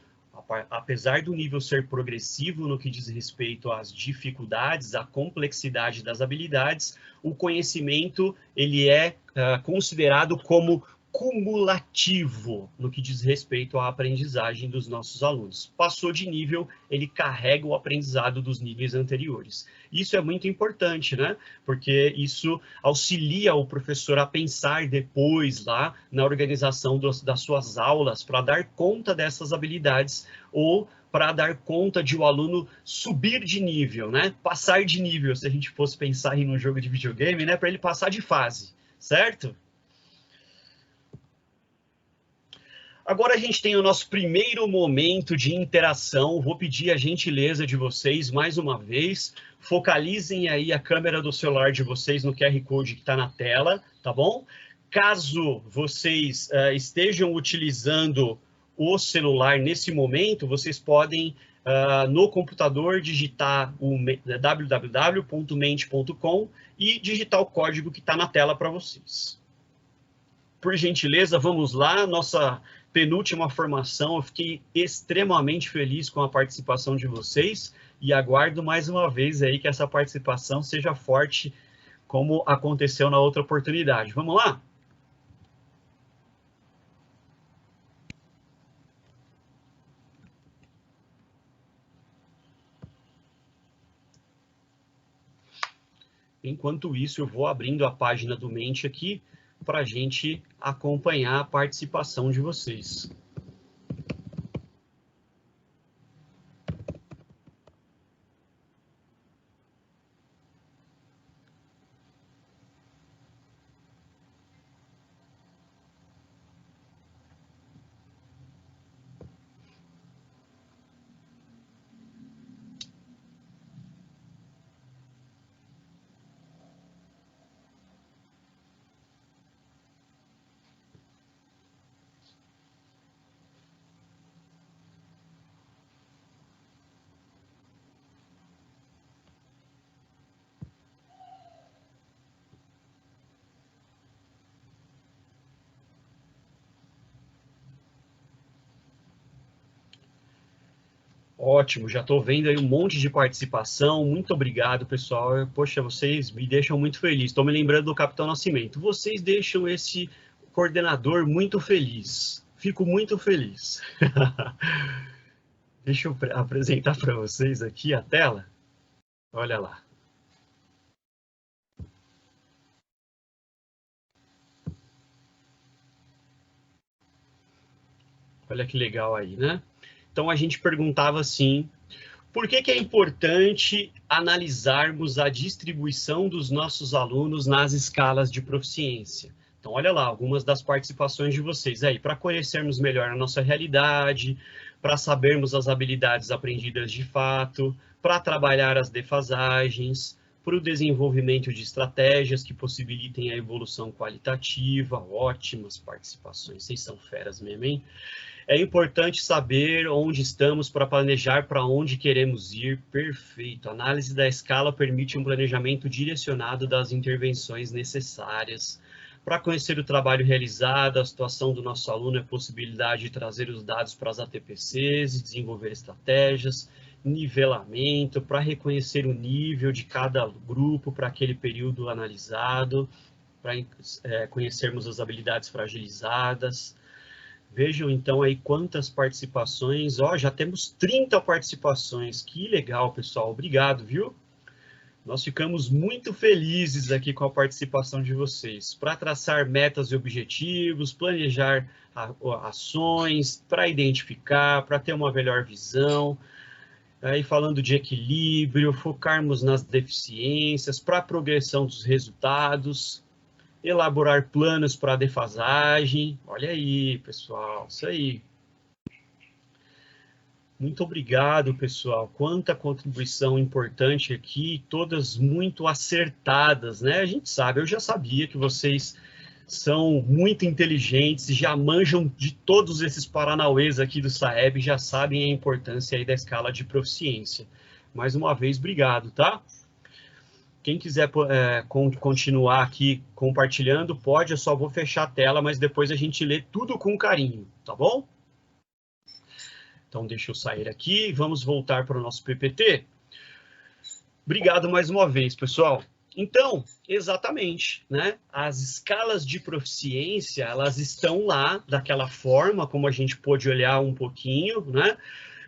apesar do nível ser progressivo no que diz respeito às dificuldades, à complexidade das habilidades, o conhecimento ele é considerado como cumulativo no que diz respeito à aprendizagem dos nossos alunos. Passou de nível, ele carrega o aprendizado dos níveis anteriores. Isso é muito importante, né? Porque isso auxilia o professor a pensar depois lá na organização das suas aulas para dar conta dessas habilidades ou para dar conta de o aluno subir de nível, né? Passar de nível, se a gente fosse pensar em um jogo de videogame, né? Para ele passar de fase, certo? Agora a gente tem o nosso primeiro momento de interação. Vou pedir a gentileza de vocês, mais uma vez, focalizem aí a câmera do celular de vocês no QR Code que está na tela, tá bom? Caso vocês estejam utilizando o celular nesse momento, vocês podem, no computador, digitar o www.mente.com e digitar o código que está na tela para vocês. Por gentileza, vamos lá, nossa penúltima formação. Eu fiquei extremamente feliz com a participação de vocês e aguardo mais uma vez aí que essa participação seja forte, como aconteceu na outra oportunidade. Vamos lá? Enquanto isso, eu vou abrindo a página do Mente aqui para a gente acompanhar a participação de vocês. Ótimo, já estou vendo aí um monte de participação. Muito obrigado, pessoal. Poxa, vocês me deixam muito feliz. Estou me lembrando do Capitão Nascimento. Vocês deixam esse coordenador muito feliz. Fico muito feliz. Deixa eu apresentar para vocês aqui a tela. Olha lá. Olha que legal aí, né? Então, a gente perguntava assim, por que é importante analisarmos a distribuição dos nossos alunos nas escalas de proficiência? Então, olha lá, algumas das participações de vocês aí, para conhecermos melhor a nossa realidade, para sabermos as habilidades aprendidas de fato, para trabalhar as defasagens, para o desenvolvimento de estratégias que possibilitem a evolução qualitativa. Ótimas participações, vocês são feras mesmo, hein? É importante saber onde estamos para planejar para onde queremos ir. Perfeito. A análise da escala permite um planejamento direcionado das intervenções necessárias. Para conhecer o trabalho realizado, a situação do nosso aluno, a possibilidade de trazer os dados para as ATPCs e desenvolver estratégias, nivelamento, para reconhecer o nível de cada grupo para aquele período analisado, para conhecermos as habilidades fragilizadas. Vejam, então, aí quantas participações. Ó, já temos 30 participações. Que legal, pessoal. Obrigado, viu? Nós ficamos muito felizes aqui com a participação de vocês. Para traçar metas e objetivos, planejar ações, para identificar, para ter uma melhor visão. Aí falando de equilíbrio, focarmos nas deficiências, para a progressão dos resultados. elaborar planos para defasagem. Olha aí, pessoal, isso aí. Muito obrigado, pessoal. Quanta contribuição importante aqui, todas muito acertadas, né? A gente sabe, eu já sabia que vocês são muito inteligentes, já manjam de todos esses paranauês aqui do SAEB, já sabem a importância aí da escala de proficiência. Mais uma vez, obrigado, tá? Quem quiser continuar aqui compartilhando, pode, eu só vou fechar a tela, mas depois a gente lê tudo com carinho, tá bom? Então, deixa eu sair aqui e vamos voltar para o nosso PPT. Obrigado mais uma vez, pessoal. Então, exatamente, né? As escalas de proficiência, elas estão lá daquela forma, como a gente pôde olhar um pouquinho, né?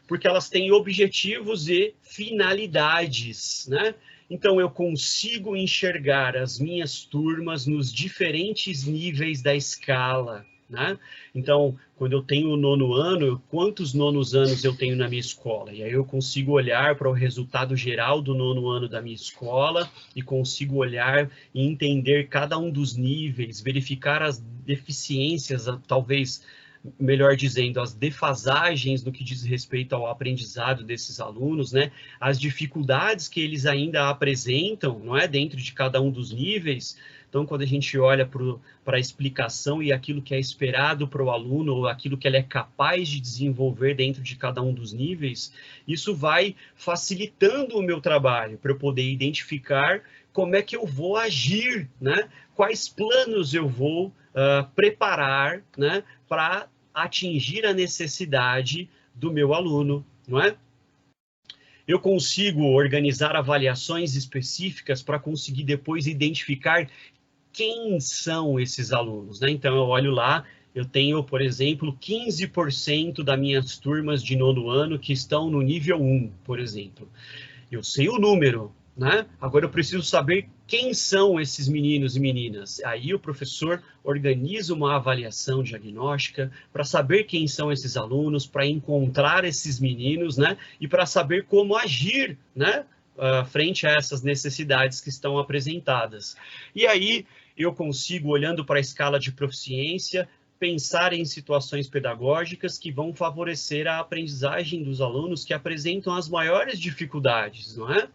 Porque elas têm objetivos e finalidades, né? Então, eu consigo enxergar as minhas turmas nos diferentes níveis da escala, né? Então, quando eu tenho o 9º ano, quantos nonos anos eu tenho na minha escola? E aí eu consigo olhar para o resultado geral do 9º ano da minha escola e consigo olhar e entender cada um dos níveis, verificar as deficiências, talvez, melhor dizendo, as defasagens no que diz respeito ao aprendizado desses alunos, né? As dificuldades que eles ainda apresentam, não é? Dentro de cada um dos níveis. Então, quando a gente olha para a explicação e aquilo que é esperado para o aluno, ou aquilo que ele é capaz de desenvolver dentro de cada um dos níveis, isso vai facilitando o meu trabalho para eu poder identificar como é que eu vou agir, né? Quais planos eu vou preparar, né? Para atingir a necessidade do meu aluno, não é? Eu consigo organizar avaliações específicas para conseguir depois identificar quem são esses alunos, né? Então, eu olho lá, eu tenho, por exemplo, 15% das minhas turmas de 9º ano que estão no nível 1, por exemplo. Eu sei o número, né? Agora eu preciso saber quem são esses meninos e meninas. Aí o professor organiza uma avaliação diagnóstica para saber quem são esses alunos, para encontrar esses meninos, né? E para saber como agir, né? Frente a essas necessidades que estão apresentadas. E aí eu consigo, olhando para a escala de proficiência, pensar em situações pedagógicas que vão favorecer a aprendizagem dos alunos que apresentam as maiores dificuldades, não é?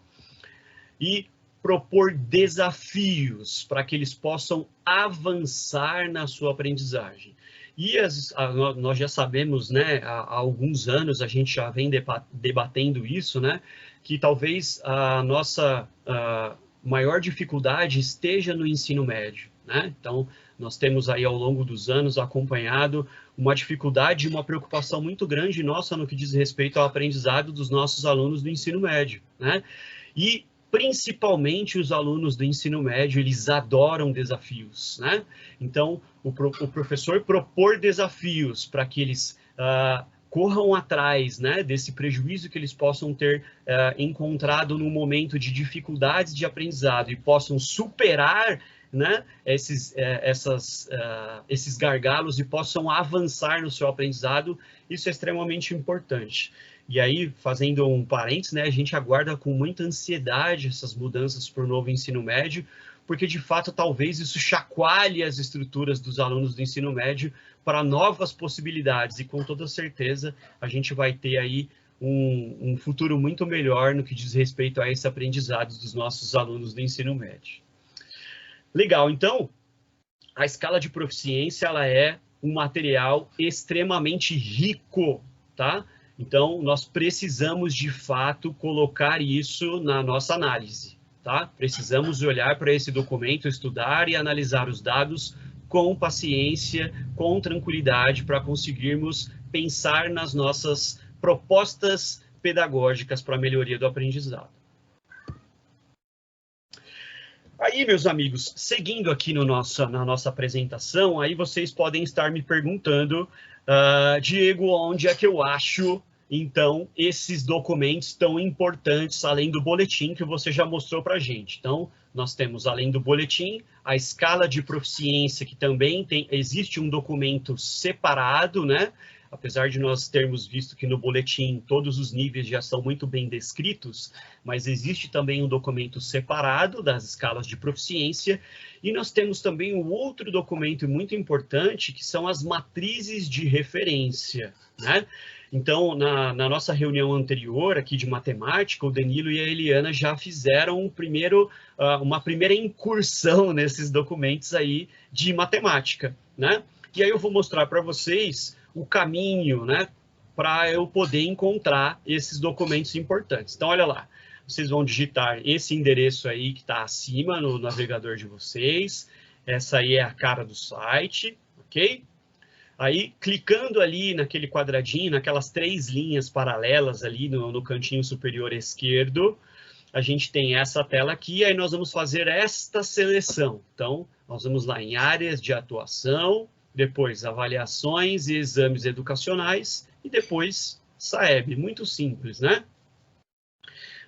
E propor desafios para que eles possam avançar na sua aprendizagem. E nós já sabemos, né, há alguns anos a gente já vem debatendo isso, né, que talvez a nossa maior dificuldade esteja no ensino médio, né? Então, nós temos aí ao longo dos anos acompanhado uma dificuldade e uma preocupação muito grande nossa no que diz respeito ao aprendizado dos nossos alunos do ensino médio, né? E principalmente os alunos do ensino médio, eles adoram desafios, né? Então, o professor propor desafios para que eles corram atrás, né, desse prejuízo que eles possam ter encontrado no momento de dificuldades de aprendizado e possam superar, né, esses gargalos e possam avançar no seu aprendizado, isso é extremamente importante. E aí, fazendo um parênteses, né, a gente aguarda com muita ansiedade essas mudanças para o novo ensino médio, porque, de fato, talvez isso chacoalhe as estruturas dos alunos do ensino médio para novas possibilidades. E, com toda certeza, a gente vai ter aí um futuro muito melhor no que diz respeito a esse aprendizado dos nossos alunos do ensino médio. Legal, então, a escala de proficiência, ela é um material extremamente rico, tá? Então, nós precisamos, de fato, colocar isso na nossa análise, tá? Precisamos olhar para esse documento, estudar e analisar os dados com paciência, com tranquilidade, para conseguirmos pensar nas nossas propostas pedagógicas para a melhoria do aprendizado. Aí, meus amigos, seguindo aqui na nossa apresentação, aí vocês podem estar me perguntando, Diego, onde é que eu acho, então, esses documentos tão importantes, além do boletim que você já mostrou para a gente. Então, nós temos, além do boletim, a escala de proficiência, que também existe um documento separado, né? apesar de nós termos visto que no boletim todos os níveis já são muito bem descritos, mas existe também um documento separado das escalas de proficiência, e nós temos também um outro documento muito importante, que são as matrizes de referência, né? Então, na nossa reunião anterior aqui de matemática, o Danilo e a Eliana já fizeram uma primeira incursão nesses documentos aí de matemática, né? E aí eu vou mostrar para vocês o caminho, né, para eu poder encontrar esses documentos importantes. Então, olha lá, vocês vão digitar esse endereço aí que está acima no navegador de vocês. Essa aí é a cara do site, ok? Aí, clicando ali naquele quadradinho, naquelas 3 linhas paralelas ali no cantinho superior esquerdo, a gente tem essa tela aqui, aí nós vamos fazer esta seleção. Então, nós vamos lá em áreas de atuação, depois avaliações e exames educacionais, e depois SAEB. Muito simples, né?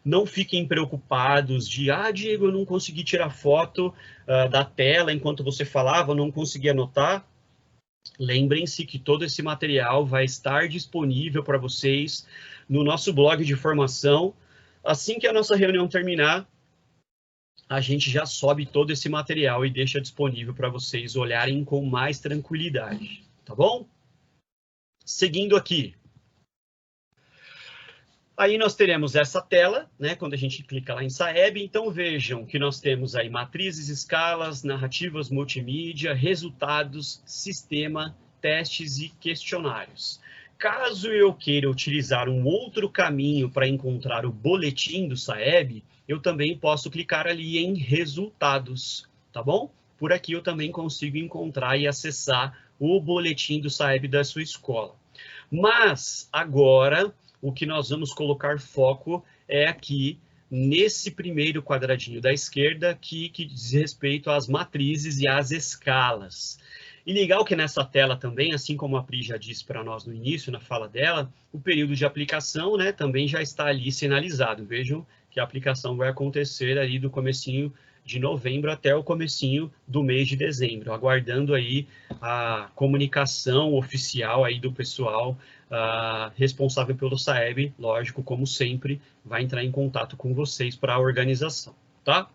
Não fiquem preocupados de, Diego, eu não consegui tirar foto da tela enquanto você falava, eu não consegui anotar. Lembrem-se que todo esse material vai estar disponível para vocês no nosso blog de formação. Assim que a nossa reunião terminar, a gente já sobe todo esse material e deixa disponível para vocês olharem com mais tranquilidade, tá bom? Seguindo aqui. Aí nós teremos essa tela, né, quando a gente clica lá em SAEB. Então vejam que nós temos aí matrizes, escalas, narrativas multimídia, resultados, sistema, testes e questionários. Caso eu queira utilizar um outro caminho para encontrar o boletim do SAEB, eu também posso clicar ali em resultados, tá bom? Por aqui eu também consigo encontrar e acessar o boletim do SAEB da sua escola. Mas agora o que nós vamos colocar foco é aqui nesse primeiro quadradinho da esquerda que diz respeito às matrizes e às escalas. E legal que nessa tela também, assim como a Pri já disse para nós no início, na fala dela, o período de aplicação, né, também já está ali sinalizado. Vejam que a aplicação vai acontecer ali do comecinho de novembro até o comecinho do mês de dezembro, aguardando aí a comunicação oficial aí do pessoal responsável pelo SAEB, lógico, como sempre, vai entrar em contato com vocês para a organização, tá?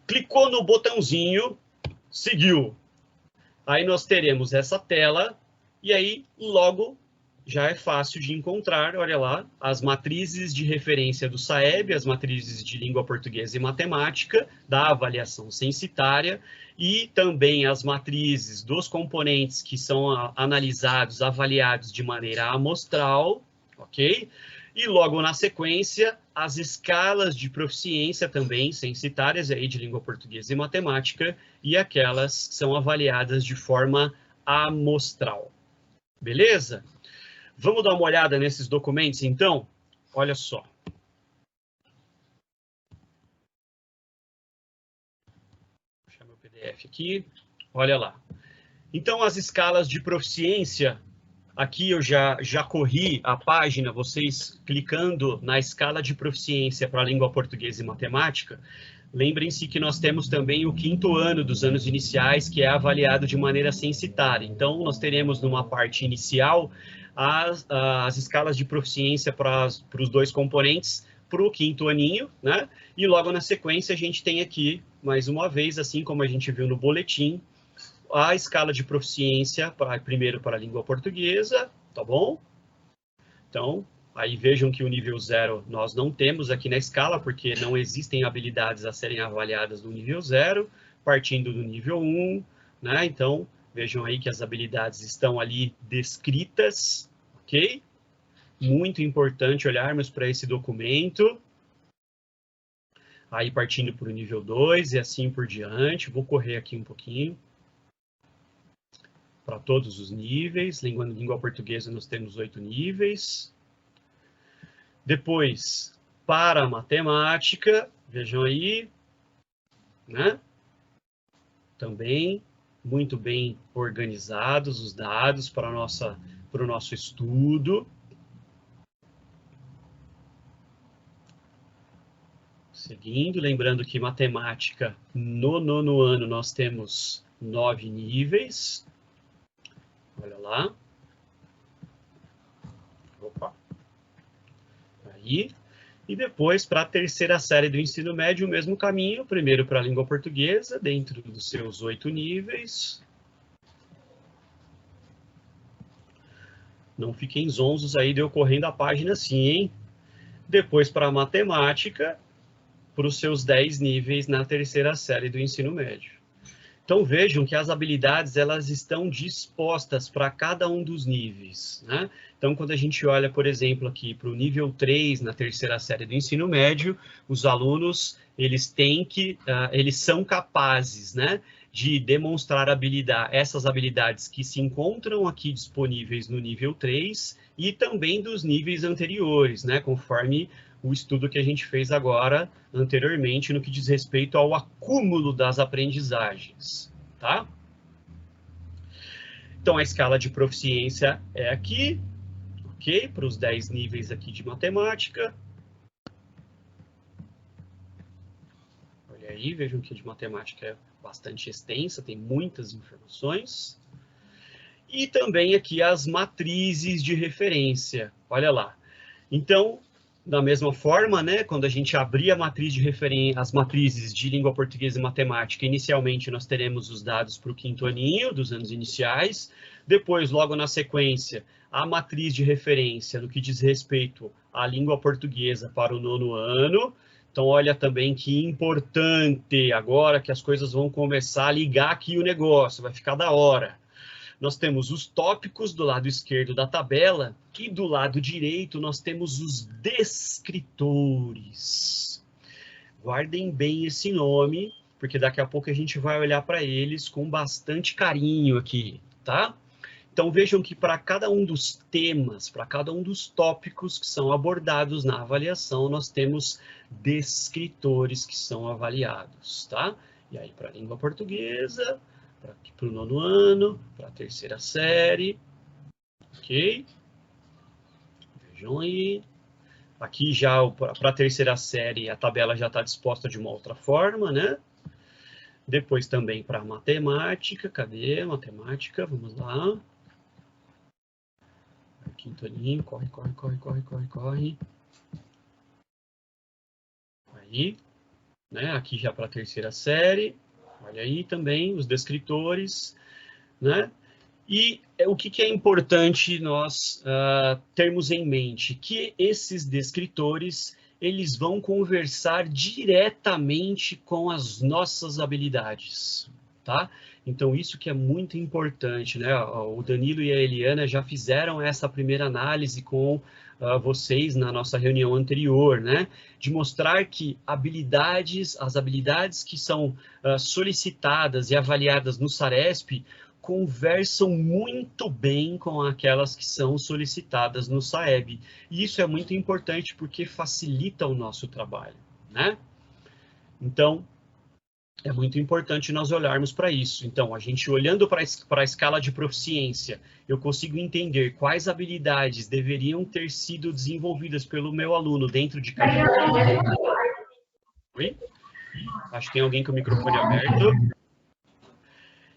Clicou no botãozinho, seguiu. Aí nós teremos essa tela, e aí logo já é fácil de encontrar, olha lá, as matrizes de referência do SAEB, as matrizes de língua portuguesa e matemática, da avaliação censitária, e também as matrizes dos componentes que são analisados, avaliados de maneira amostral, ok? E logo na sequência, as escalas de proficiência também censitárias aí de língua portuguesa e matemática, e aquelas que são avaliadas de forma amostral. Beleza? Vamos dar uma olhada nesses documentos, então? Olha só. Vou puxar meu PDF aqui. Olha lá. Então, as escalas de proficiência, aqui eu já corri a página, vocês clicando na escala de proficiência para a língua portuguesa e matemática. Lembrem-se que nós temos também o 5º ano dos anos iniciais, que é avaliado de maneira censitária. Então, nós teremos numa parte inicial as escalas de proficiência para os 2 componentes para o 5º aninho, né? E logo na sequência a gente tem aqui, mais uma vez, assim como a gente viu no boletim, a escala de proficiência, primeiro para a língua portuguesa, tá bom? Então, aí vejam que o nível 0 nós não temos aqui na escala, porque não existem habilidades a serem avaliadas no nível 0, partindo do nível 1, né? Então, vejam aí que as habilidades estão ali descritas, ok? Muito importante olharmos para esse documento. Aí partindo para o nível 2 e assim por diante. Vou correr aqui um pouquinho. Para todos os níveis. Língua portuguesa nós temos 8 níveis. Depois, para a matemática, vejam aí, né? Também muito bem organizados os dados para o nosso estudo. Seguindo, lembrando que matemática, no 9º ano, nós temos 9 níveis. Olha lá. Opa. Aí. E depois, para a terceira série do ensino médio, o mesmo caminho. Primeiro para a língua portuguesa, dentro dos seus 8 níveis. Não fiquem zonzos aí de eu correndo a página assim, hein? Depois para a matemática, para os seus 10 níveis na terceira série do ensino médio. Então vejam que as habilidades elas estão dispostas para cada um dos níveis, né? Então quando a gente olha, por exemplo, aqui para o nível 3 na terceira série do ensino médio, os alunos eles são capazes, né, de demonstrar essas habilidades que se encontram aqui disponíveis no nível 3 e também dos níveis anteriores, né, conforme o estudo que a gente fez agora, anteriormente, no que diz respeito ao acúmulo das aprendizagens, tá? Então, a escala de proficiência é aqui, ok? Para os 10 níveis aqui de matemática. Olha aí, vejam que a de matemática é bastante extensa, tem muitas informações. E também aqui as matrizes de referência, olha lá. Então, da mesma forma, né, quando a gente abrir a matriz de as matrizes de língua portuguesa e matemática, inicialmente nós teremos os dados para o 5º aninho, dos anos iniciais. Depois, logo na sequência, a matriz de referência no que diz respeito à língua portuguesa para o 9º ano. Então, olha também que importante, agora que as coisas vão começar a ligar aqui o negócio, vai ficar da hora. Nós temos os tópicos do lado esquerdo da tabela e do lado direito nós temos os descritores. Guardem bem esse nome, porque daqui a pouco a gente vai olhar para eles com bastante carinho aqui, tá? Então vejam que para cada um dos temas, para cada um dos tópicos que são abordados na avaliação, nós temos descritores que são avaliados, tá? E aí para a língua portuguesa, para o 9º ano, para a terceira série, ok? Vejam aí. Aqui já para a terceira série a tabela já está disposta de uma outra forma, né? Depois também para a matemática, cadê a matemática? Vamos lá. 5º aninho, corre. Aí, né? Aqui já para a terceira série. Olha aí também os descritores, né? E o que é importante nós termos em mente? Que esses descritores, eles vão conversar diretamente com as nossas habilidades, tá? Então, isso que é muito importante, né? O Danilo e a Eliana já fizeram essa primeira análise com vocês na nossa reunião anterior, né? De mostrar que as habilidades que são solicitadas e avaliadas no SARESP conversam muito bem com aquelas que são solicitadas no SAEB. E isso é muito importante porque facilita o nosso trabalho, né? Então, é muito importante nós olharmos para isso. Então, a gente olhando para a escala de proficiência, eu consigo entender quais habilidades deveriam ter sido desenvolvidas pelo meu aluno dentro de cada... Oi? Acho que tem alguém com o microfone aberto.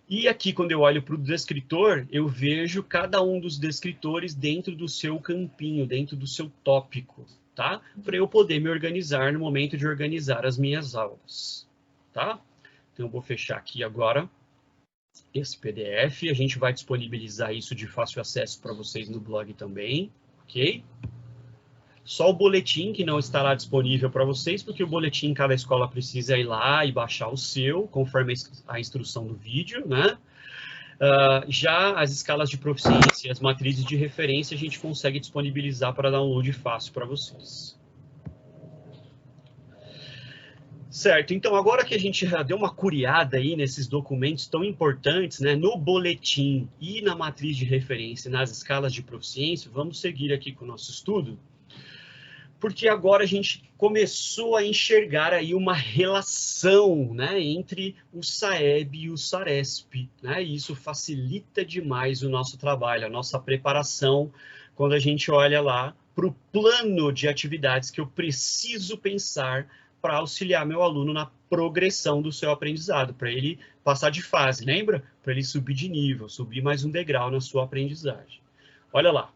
E aqui, quando eu olho para o descritor, eu vejo cada um dos descritores dentro do seu campinho, dentro do seu tópico, tá? Para eu poder me organizar no momento de organizar as minhas aulas, tá? Então, eu vou fechar aqui agora esse PDF. A gente vai disponibilizar isso de fácil acesso para vocês no blog também, ok? Só o boletim que não estará disponível para vocês, porque o boletim cada escola precisa ir lá e baixar o seu, conforme a instrução do vídeo, né? Já as escalas de proficiência e as matrizes de referência a gente consegue disponibilizar para download fácil para vocês. Certo, então agora que a gente já deu uma curiada aí nesses documentos tão importantes, né, no boletim e na matriz de referência, nas escalas de proficiência, vamos seguir aqui com o nosso estudo, porque agora a gente começou a enxergar aí uma relação, né, entre o SAEB e o SARESP, né, e isso facilita demais o nosso trabalho, a nossa preparação, quando a gente olha lá para o plano de atividades que eu preciso pensar para auxiliar meu aluno na progressão do seu aprendizado, para ele passar de fase, lembra? Para ele subir de nível, subir mais um degrau na sua aprendizagem. Olha lá.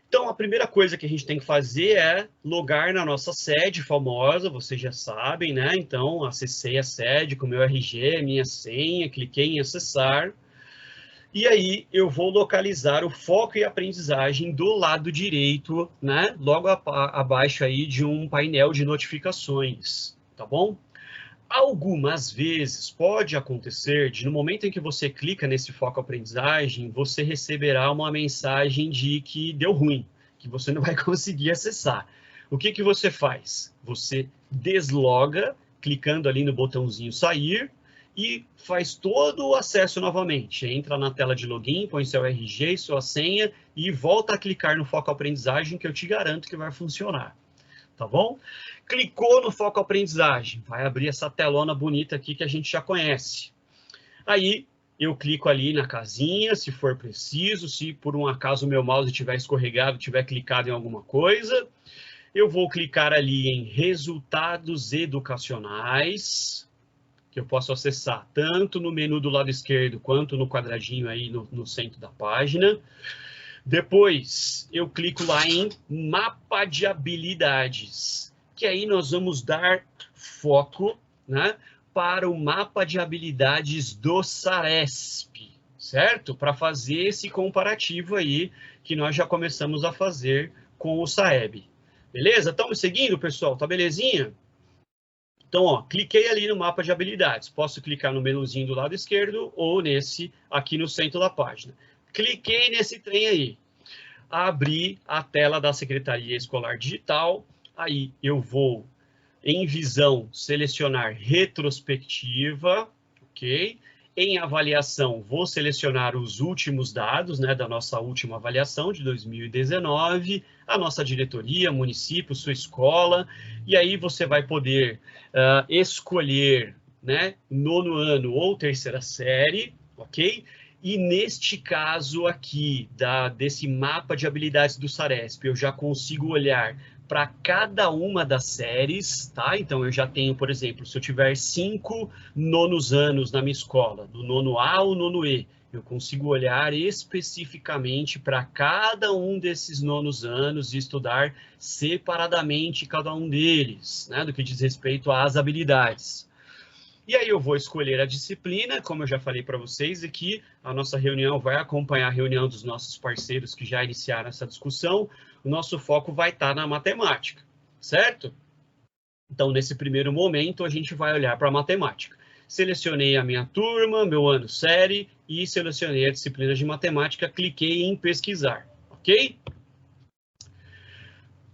Então, a primeira coisa que a gente tem que fazer é logar na nossa sede famosa, vocês já sabem, né? Então, acessei a sede com meu RG, minha senha, cliquei em acessar. E aí, eu vou localizar o foco e aprendizagem do lado direito, né? Logo abaixo aí de um painel de notificações, tá bom? Algumas vezes pode acontecer de no momento em que você clica nesse foco aprendizagem, você receberá uma mensagem de que deu ruim, que você não vai conseguir acessar. O que que você faz? Você desloga, clicando ali no botãozinho sair, e faz todo o acesso novamente. Entra na tela de login, põe seu RG e sua senha e volta a clicar no foco aprendizagem, que eu te garanto que vai funcionar. Tá bom? Clicou no foco aprendizagem, vai abrir essa telona bonita aqui que a gente já conhece. Aí, eu clico ali na casinha, se for preciso, se por um acaso o meu mouse tiver escorregado, tiver clicado em alguma coisa, eu vou clicar ali em resultados educacionais, que eu posso acessar tanto no menu do lado esquerdo, quanto no quadradinho aí no centro da página. Depois, eu clico lá em mapa de habilidades, que aí nós vamos dar foco, né, para o mapa de habilidades do SARESP, certo? Para fazer esse comparativo aí que nós já começamos a fazer com o SAEB. Beleza? Estamos seguindo, pessoal? Tá belezinha? Então, ó, cliquei ali no mapa de habilidades. Posso clicar no menuzinho do lado esquerdo ou nesse aqui no centro da página. Cliquei nesse trem aí, abri a tela da Secretaria Escolar Digital, aí eu vou, em visão, selecionar retrospectiva, ok? Em avaliação, vou selecionar os últimos dados, né, da nossa última avaliação de 2019, a nossa diretoria, município, sua escola, e aí você vai poder escolher, né, nono ano ou terceira série, ok? E neste caso aqui, desse mapa de habilidades do SARESP, eu já consigo olhar para cada uma das séries, tá? Então, eu já tenho, por exemplo, se eu tiver 5 nonos anos na minha escola, do nono A ao nono E, eu consigo olhar especificamente para cada um desses nonos anos e estudar separadamente cada um deles, né? Do que diz respeito às habilidades. E aí eu vou escolher a disciplina, como eu já falei para vocês aqui, a nossa reunião vai acompanhar a reunião dos nossos parceiros que já iniciaram essa discussão, o nosso foco vai estar na matemática, certo? Então, nesse primeiro momento, a gente vai olhar para a matemática. Selecionei a minha turma, meu ano série e selecionei a disciplina de matemática, cliquei em pesquisar, ok?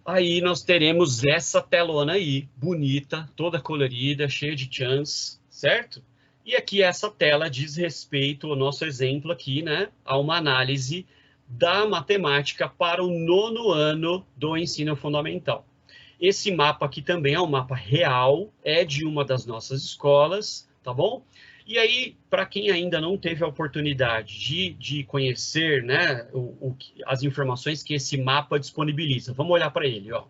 Aí nós teremos essa telona aí, bonita, toda colorida, cheia de chance, certo? E aqui essa tela diz respeito ao nosso exemplo aqui, né? A uma análise da matemática para o nono ano do ensino fundamental. Esse mapa aqui também é um mapa real, é de uma das nossas escolas, tá bom? E aí, para quem ainda não teve a oportunidade de conhecer, né, as informações que esse mapa disponibiliza, vamos olhar para ele, ó.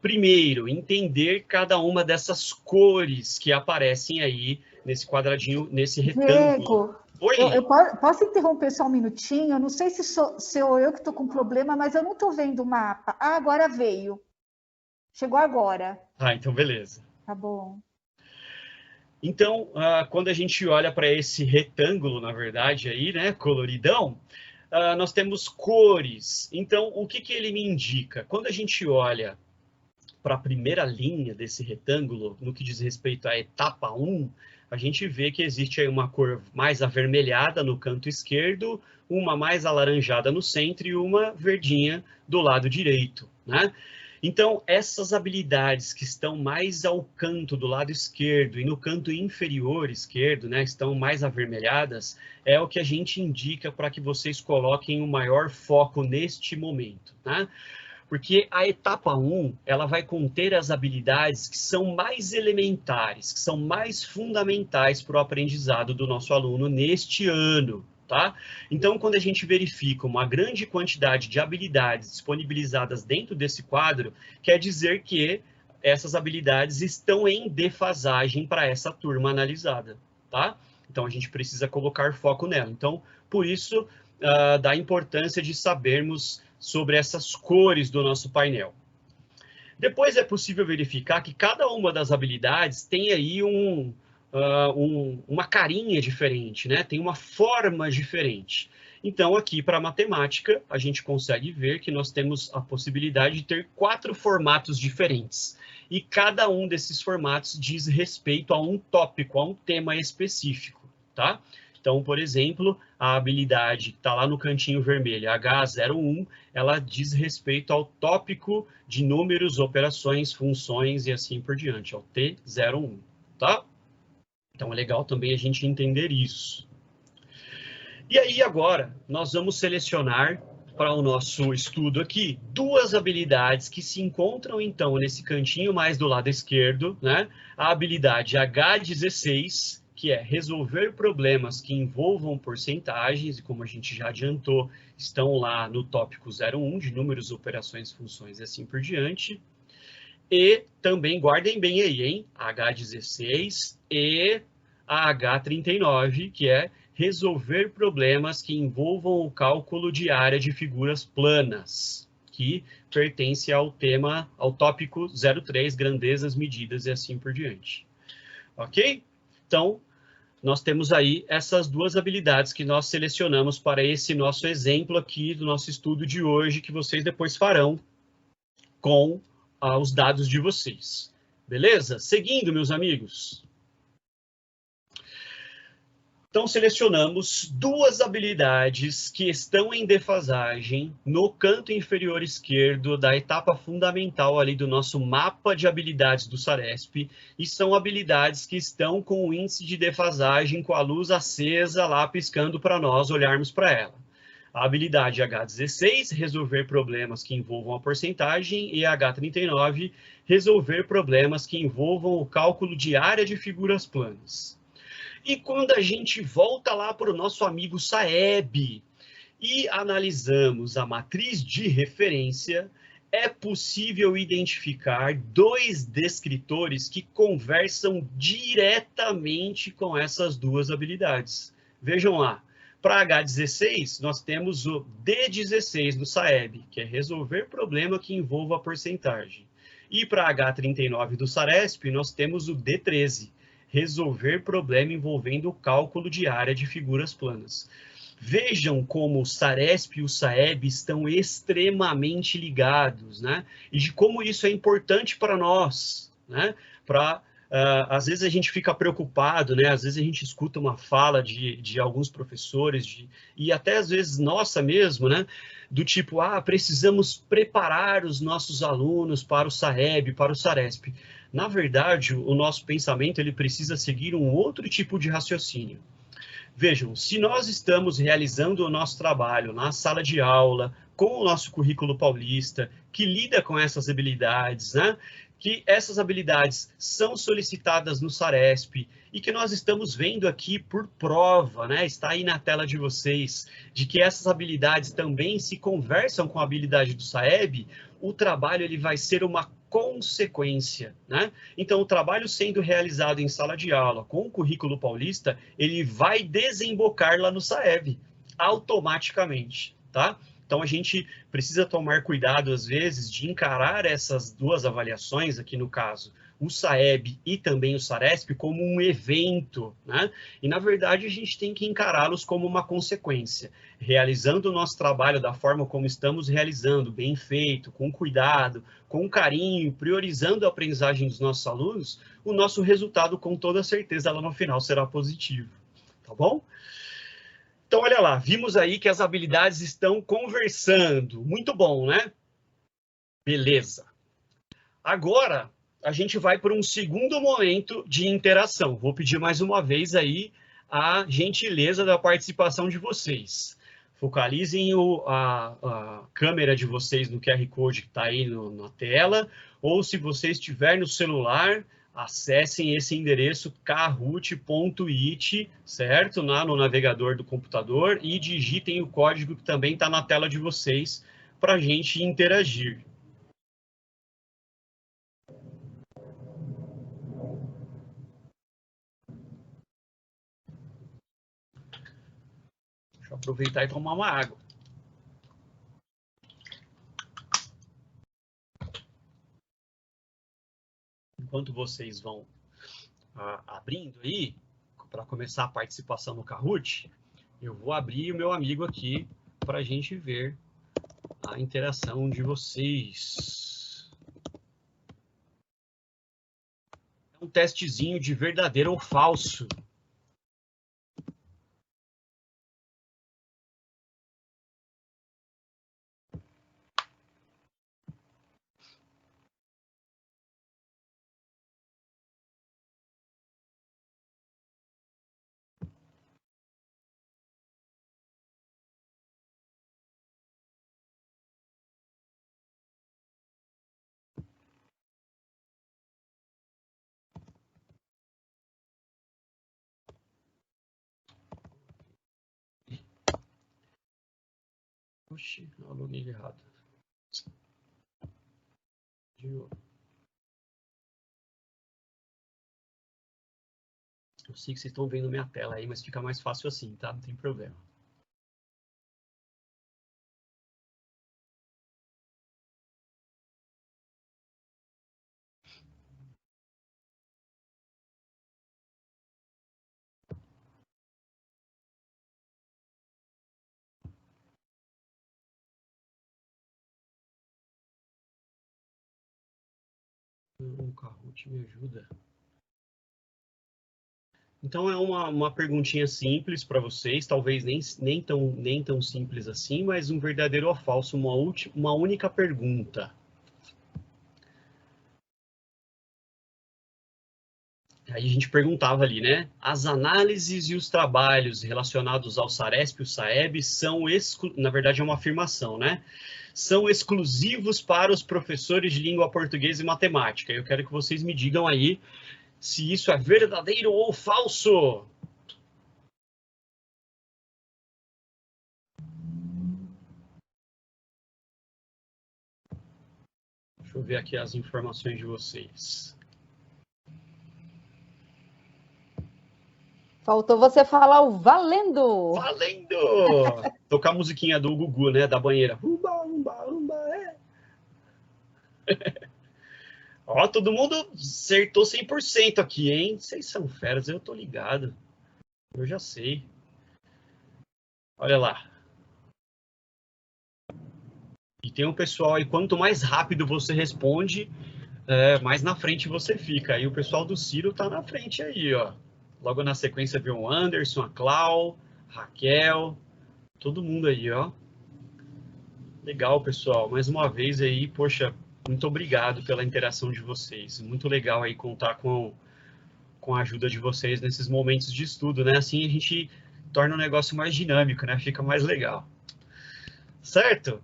Primeiro, entender cada uma dessas cores que aparecem aí nesse quadradinho, nesse retângulo. Diego, Oi? eu posso interromper só um minutinho? Eu não sei se sou eu que estou com problema, mas eu não estou vendo o mapa. Ah, agora veio. Chegou agora. Ah, então beleza. Tá bom. Então, quando a gente olha para esse retângulo, na verdade, aí, né, coloridão, nós temos cores. Então, o que ele me indica? Quando a gente olha para a primeira linha desse retângulo, no que diz respeito à etapa 1, a gente vê que existe aí uma cor mais avermelhada no canto esquerdo, uma mais alaranjada no centro e uma verdinha do lado direito, né? Então, essas habilidades que estão mais ao canto do lado esquerdo e no canto inferior esquerdo, né, estão mais avermelhadas, é o que a gente indica para que vocês coloquem o maior foco neste momento, né? Porque a etapa 1, ela vai conter as habilidades que são mais elementares, que são mais fundamentais para o aprendizado do nosso aluno neste ano, tá? Então, quando a gente verifica uma grande quantidade de habilidades disponibilizadas dentro desse quadro, quer dizer que essas habilidades estão em defasagem para essa turma analisada, tá? Então, a gente precisa colocar foco nela. Então, por isso, da importância de sabermos sobre essas cores do nosso painel. Depois é possível verificar que cada uma das habilidades tem aí uma carinha diferente, né? Tem uma forma diferente. Então, aqui para a matemática, a gente consegue ver que nós temos a possibilidade de ter 4 formatos diferentes. E cada um desses formatos diz respeito a um tópico, a um tema específico, tá? Então, por exemplo, a habilidade que está lá no cantinho vermelho, H01, ela diz respeito ao tópico de números, operações, funções e assim por diante, ao T01, tá? Então, é legal também a gente entender isso. E aí, agora, nós vamos selecionar para o nosso estudo aqui 2 habilidades que se encontram, então, nesse cantinho mais do lado esquerdo, né? A habilidade H16, que é resolver problemas que envolvam porcentagens, e como a gente já adiantou, estão lá no tópico 01, de números, operações, funções e assim por diante. E também, guardem bem aí, hein? H16 e a H39, que é resolver problemas que envolvam o cálculo de área de figuras planas, que pertence ao tema, ao tópico 03, grandezas, medidas e assim por diante. Ok? Então, nós temos aí essas 2 habilidades que nós selecionamos para esse nosso exemplo aqui do nosso estudo de hoje, que vocês depois farão com os dados de vocês. Beleza? Seguindo, meus amigos. Então, selecionamos 2 habilidades que estão em defasagem no canto inferior esquerdo da etapa fundamental ali do nosso mapa de habilidades do SARESP, e são habilidades que estão com o índice de defasagem com a luz acesa lá piscando para nós olharmos para ela. A habilidade H16, resolver problemas que envolvam a porcentagem, e a H39, resolver problemas que envolvam o cálculo de área de figuras planas. E quando a gente volta lá para o nosso amigo SAEB e analisamos a matriz de referência, é possível identificar 2 descritores que conversam diretamente com essas 2 habilidades. Vejam lá, para H16, nós temos o D16 do SAEB, que é resolver problema que envolva a porcentagem. E para H39 do SARESP, nós temos o D13, resolver problema envolvendo o cálculo de área de figuras planas. Vejam como o SARESP e o SAEB estão extremamente ligados, né? E de como isso é importante para nós, né? Às vezes a gente fica preocupado, né? Às vezes a gente escuta uma fala de alguns professores, e até às vezes nossa mesmo, né? Do tipo, precisamos preparar os nossos alunos para o SAEB, para o SARESP. Na verdade, o nosso pensamento ele precisa seguir um outro tipo de raciocínio. Vejam, se nós estamos realizando o nosso trabalho na sala de aula, com o nosso currículo paulista, que lida com essas habilidades, né? Que essas habilidades são solicitadas no SARESP e que nós estamos vendo aqui por prova, né? Está aí na tela de vocês, de que essas habilidades também se conversam com a habilidade do SAEB, o trabalho ele vai ser uma consequência, né? Então, o trabalho sendo realizado em sala de aula com o currículo paulista, ele vai desembocar lá no SAEB, automaticamente, tá? Então, a gente precisa tomar cuidado, às vezes, de encarar essas 2 avaliações, aqui no caso, o SAEB e também o SARESP, como um evento, né? E, na verdade, a gente tem que encará-los como uma consequência. Realizando o nosso trabalho da forma como estamos realizando, bem feito, com cuidado, com carinho, priorizando a aprendizagem dos nossos alunos, o nosso resultado, com toda certeza, lá no final será positivo, tá bom? Então, olha lá, vimos aí que as habilidades estão conversando. Muito bom, né? Beleza. Agora, a gente vai para um segundo momento de interação. Vou pedir mais uma vez aí a gentileza da participação de vocês. Focalizem a câmera de vocês no QR Code que está aí na tela, ou se você estiver no celular, acessem esse endereço kahoot.it, certo? No navegador do computador, e digitem o código que também está na tela de vocês para a gente interagir. Deixa eu aproveitar e tomar uma água. enquanto vocês vão abrindo aí, para começar a participação no Kahoot, eu vou abrir o meu amigo aqui para a gente ver a interação de vocês. É um testezinho de verdadeiro ou falso. Oxi, eu loguei errado. Eu sei que vocês estão vendo minha tela aí, mas fica mais fácil assim, tá? Não tem problema. O Kahoot me ajuda. Então é uma perguntinha simples para vocês, talvez nem tão simples assim, mas um verdadeiro ou falso, uma única pergunta. Aí a gente perguntava ali, né? As análises e os trabalhos relacionados ao SARESP e o SAEB são, na verdade é uma afirmação, né? São exclusivos para os professores de língua portuguesa e matemática. Eu quero que vocês me digam aí se isso é verdadeiro ou falso. Deixa eu ver aqui as informações de vocês. Faltou você falar o valendo! Valendo! Tocar a musiquinha do Gugu, né? Da banheira. Umba, umba, umba, é. Ó, todo mundo acertou 100% aqui, hein? Vocês são feras, eu tô ligado. Eu já sei. Olha lá. E tem um pessoal aí, quanto mais rápido você responde, mais na frente você fica. Aí o pessoal do Ciro tá na frente aí, ó. Logo na sequência veio o Anderson, a Clau, Raquel, todo mundo aí, ó. Legal, pessoal. Mais uma vez aí, poxa, muito obrigado pela interação de vocês. Muito legal aí contar com a ajuda de vocês nesses momentos de estudo, né? Assim a gente torna o negócio mais dinâmico, né? Fica mais legal. Certo?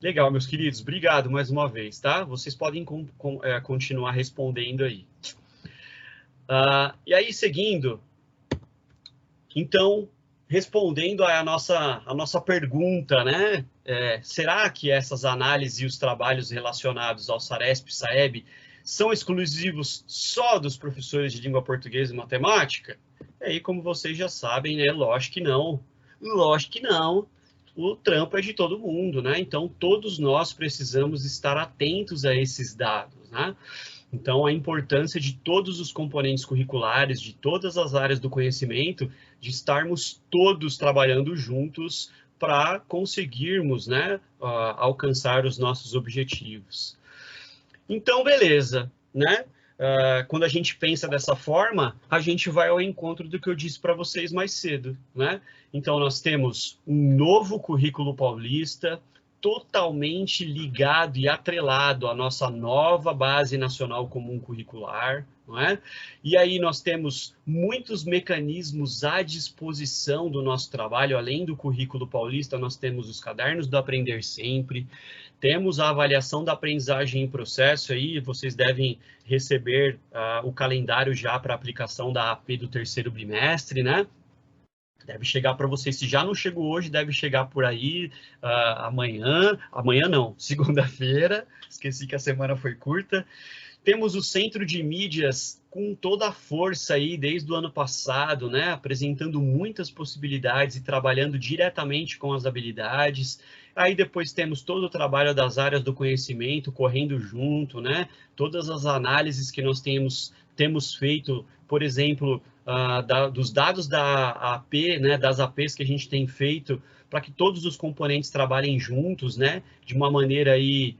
Legal, meus queridos. Obrigado mais uma vez, tá? Vocês podem continuar respondendo aí. E aí, seguindo, então, respondendo a nossa pergunta, né? Será que essas análises e os trabalhos relacionados ao SARESP e SAEB são exclusivos só dos professores de língua portuguesa e matemática? E aí, como vocês já sabem, né? Lógico que não. Lógico que não. O trampo é de todo mundo, né? Então, todos nós precisamos estar atentos a esses dados, né? Então, a importância de todos os componentes curriculares, de todas as áreas do conhecimento, de estarmos todos trabalhando juntos para conseguirmos, né, alcançar os nossos objetivos. Então, beleza, né? Quando a gente pensa dessa forma, a gente vai ao encontro do que eu disse para vocês mais cedo, né? Então, nós temos um novo currículo paulista, totalmente ligado e atrelado à nossa nova Base Nacional Comum Curricular, não é? E aí nós temos muitos mecanismos à disposição do nosso trabalho, além do currículo paulista, nós temos os cadernos do Aprender Sempre, temos a avaliação da aprendizagem em processo, aí vocês devem receber o calendário já para aplicação da AP do terceiro bimestre, né? Deve chegar para vocês, se já não chegou hoje, deve chegar por aí amanhã não, segunda-feira, esqueci que a semana foi curta. Temos o Centro de Mídias com toda a força aí desde o ano passado, né? Apresentando muitas possibilidades e trabalhando diretamente com as habilidades. Aí depois temos todo o trabalho das áreas do conhecimento correndo junto, né? Todas as análises que nós temos feito, por exemplo, dos dados da AP, né? Das APs que a gente tem feito, para que todos os componentes trabalhem juntos, né? De uma maneira aí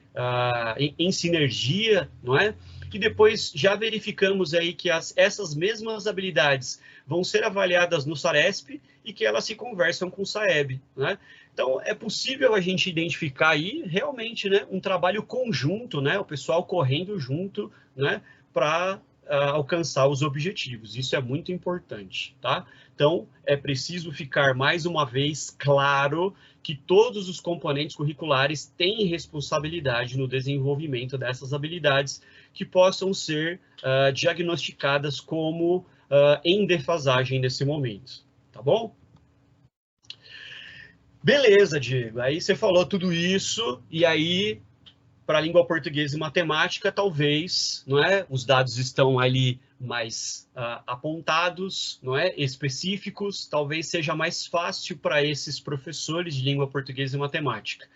em sinergia, não é? Que depois já verificamos aí que essas mesmas habilidades vão ser avaliadas no SARESP e que elas se conversam com o SAEB, né? Então, é possível a gente identificar aí realmente, né, um trabalho conjunto, né, o pessoal correndo junto, né, para alcançar os objetivos. Isso é muito importante, tá? Então, é preciso ficar mais uma vez claro que todos os componentes curriculares têm responsabilidade no desenvolvimento dessas habilidades que possam ser diagnosticadas como em defasagem nesse momento, tá bom? Beleza, Diego. Aí você falou tudo isso, e aí, para a língua portuguesa e matemática, talvez, não é? Os dados estão ali mais apontados, não é? Específicos, talvez seja mais fácil para esses professores de língua portuguesa e matemática.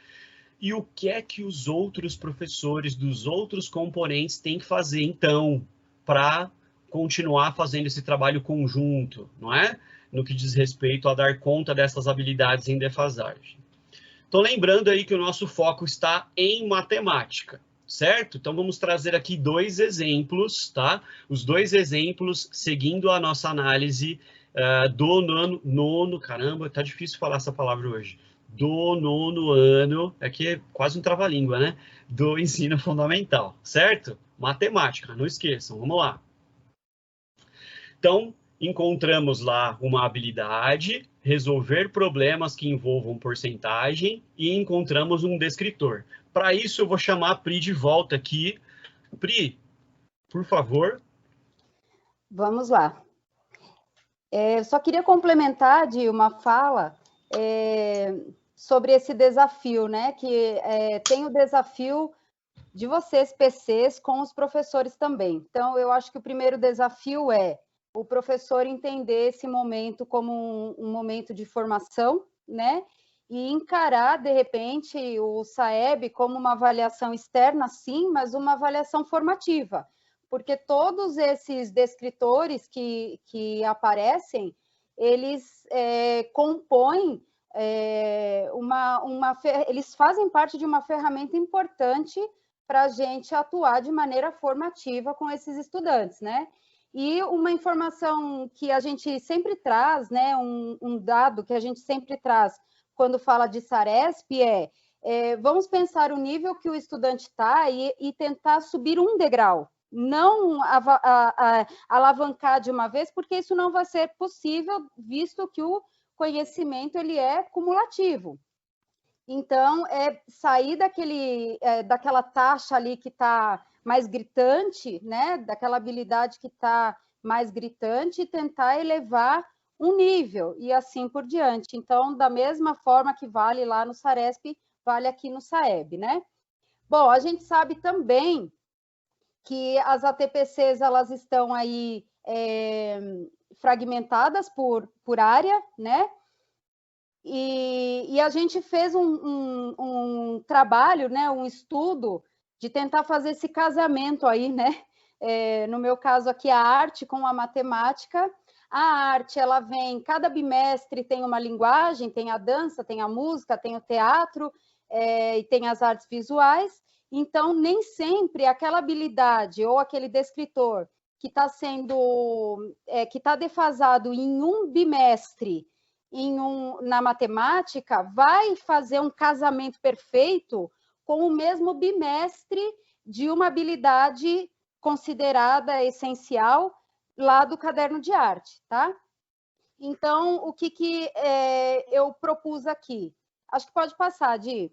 E o que é que os outros professores dos outros componentes têm que fazer, então, para continuar fazendo esse trabalho conjunto, não é? No que diz respeito a dar conta dessas habilidades em defasagem. Então, lembrando aí que o nosso foco está em matemática, certo? Então, vamos trazer aqui 2 exemplos, tá? Os 2 exemplos seguindo a nossa análise do nono, caramba, tá difícil falar essa palavra hoje, do nono ano, aqui é quase um trava-língua, né? Do ensino fundamental, certo? Matemática, não esqueçam, vamos lá. Então, encontramos lá uma habilidade, resolver problemas que envolvam porcentagem, e encontramos um descritor. Para isso, eu vou chamar a Pri de volta aqui. Pri, por favor. Vamos lá. Só queria complementar de uma fala sobre esse desafio, né? Que tem o desafio de vocês, PCs, com os professores também. Então, eu acho que o primeiro desafio é o professor entender esse momento como um momento de formação, né? E encarar, de repente, o SAEB como uma avaliação externa, sim, mas uma avaliação formativa, porque todos esses descritores que aparecem, eles compõem eles fazem parte de uma ferramenta importante para a gente atuar de maneira formativa com esses estudantes, né? E uma informação que a gente sempre traz, né, um dado que a gente sempre traz quando fala de SARESP vamos pensar o nível que o estudante está e tentar subir um degrau, não alavancar de uma vez, porque isso não vai ser possível, visto que o conhecimento ele é cumulativo. Então, sair daquela taxa ali que está mais gritante, né? Daquela habilidade que está mais gritante e tentar elevar um nível e assim por diante. Então, da mesma forma que vale lá no SARESP, vale aqui no SAEB, né? Bom, a gente sabe também que as ATPCs, elas estão aí fragmentadas por área, né? E a gente fez um trabalho, né, um estudo de tentar fazer esse casamento aí, né? No meu caso aqui, a arte com a matemática. A arte, ela vem, cada bimestre tem uma linguagem, tem a dança, tem a música, tem o teatro, e tem as artes visuais. Então, nem sempre aquela habilidade ou aquele descritor que está que está defasado em um bimestre na matemática, vai fazer um casamento perfeito com o mesmo bimestre de uma habilidade considerada essencial lá do caderno de arte, tá? Então, o que eu propus aqui? Acho que pode passar, Di.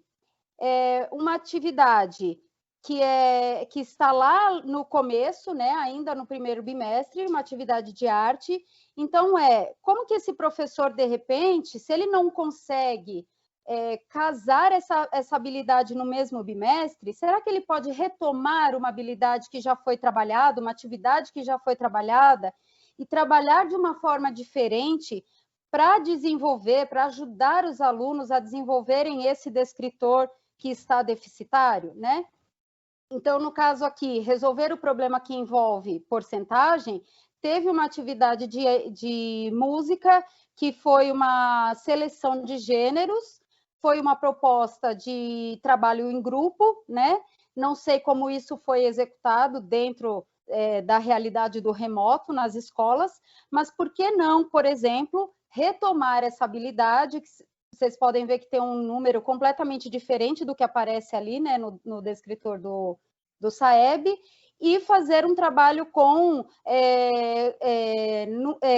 Uma atividade que está lá no começo, né, ainda no primeiro bimestre, uma atividade de arte. Então, como que esse professor, de repente, se ele não consegue casar essa habilidade no mesmo bimestre, será que ele pode retomar uma habilidade que já foi trabalhada, uma atividade que já foi trabalhada, e trabalhar de uma forma diferente para desenvolver, para ajudar os alunos a desenvolverem esse descritor que está deficitário, né? Então, no caso aqui, resolver o problema que envolve porcentagem, teve uma atividade de música, que foi uma seleção de gêneros, foi uma proposta de trabalho em grupo, né? Não sei como isso foi executado dentro da realidade do remoto nas escolas, mas por que não, por exemplo, retomar essa habilidade, que vocês podem ver que tem um número completamente diferente do que aparece ali, né, no descritor do SAEB, e fazer um trabalho com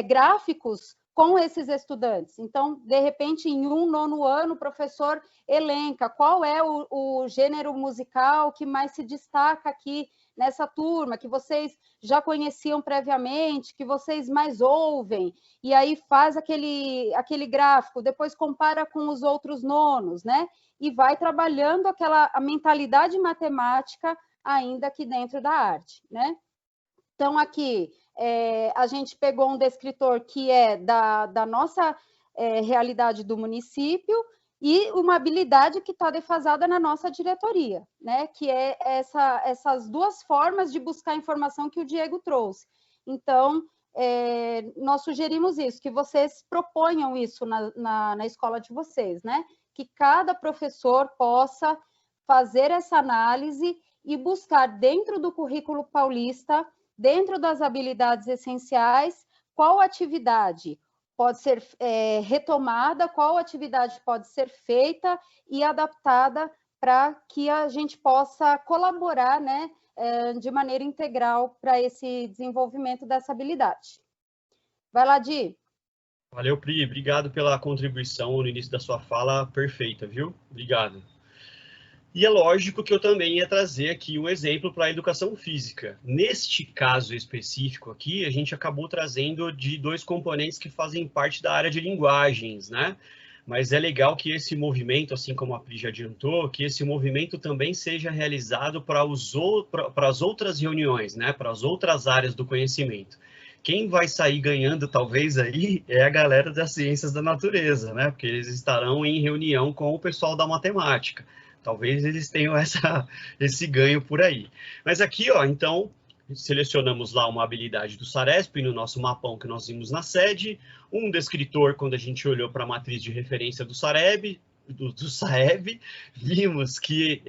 gráficos com esses estudantes. Então, de repente, em nono ano, o professor elenca qual é o gênero musical que mais se destaca aqui nessa turma, que vocês já conheciam previamente, que vocês mais ouvem, e aí faz aquele gráfico, depois compara com os outros nonos, né? E vai trabalhando a mentalidade matemática ainda aqui dentro da arte, né? Então, aqui, a gente pegou um descritor que é da nossa realidade do município e uma habilidade que está defasada na nossa diretoria, né? Que é essas duas formas de buscar informação que o Diego trouxe. Então, nós sugerimos isso, que vocês proponham isso na escola de vocês, né? Que cada professor possa fazer essa análise e buscar dentro do currículo paulista, dentro das habilidades essenciais, qual atividade pode ser retomada, qual atividade pode ser feita e adaptada para que a gente possa colaborar, né, de maneira integral para esse desenvolvimento dessa habilidade. Vai lá, Di. Valeu, Pri. Obrigado pela contribuição no início da sua fala, perfeita, viu? Obrigado. E é lógico que eu também ia trazer aqui um exemplo para a educação física. Neste caso específico aqui, a gente acabou trazendo de dois componentes que fazem parte da área de linguagens, né? Mas é legal que esse movimento, assim como a Pri já adiantou, que esse movimento também seja realizado para as outras reuniões, né? Para as outras áreas do conhecimento. Quem vai sair ganhando, talvez, aí, é a galera das ciências da natureza, né? Porque eles estarão em reunião com o pessoal da matemática. Talvez eles tenham esse ganho por aí. Mas aqui, ó, então, selecionamos lá uma habilidade do Saresp no nosso mapão que nós vimos na sede, um descritor, quando a gente olhou para a matriz de referência do Saeb, vimos que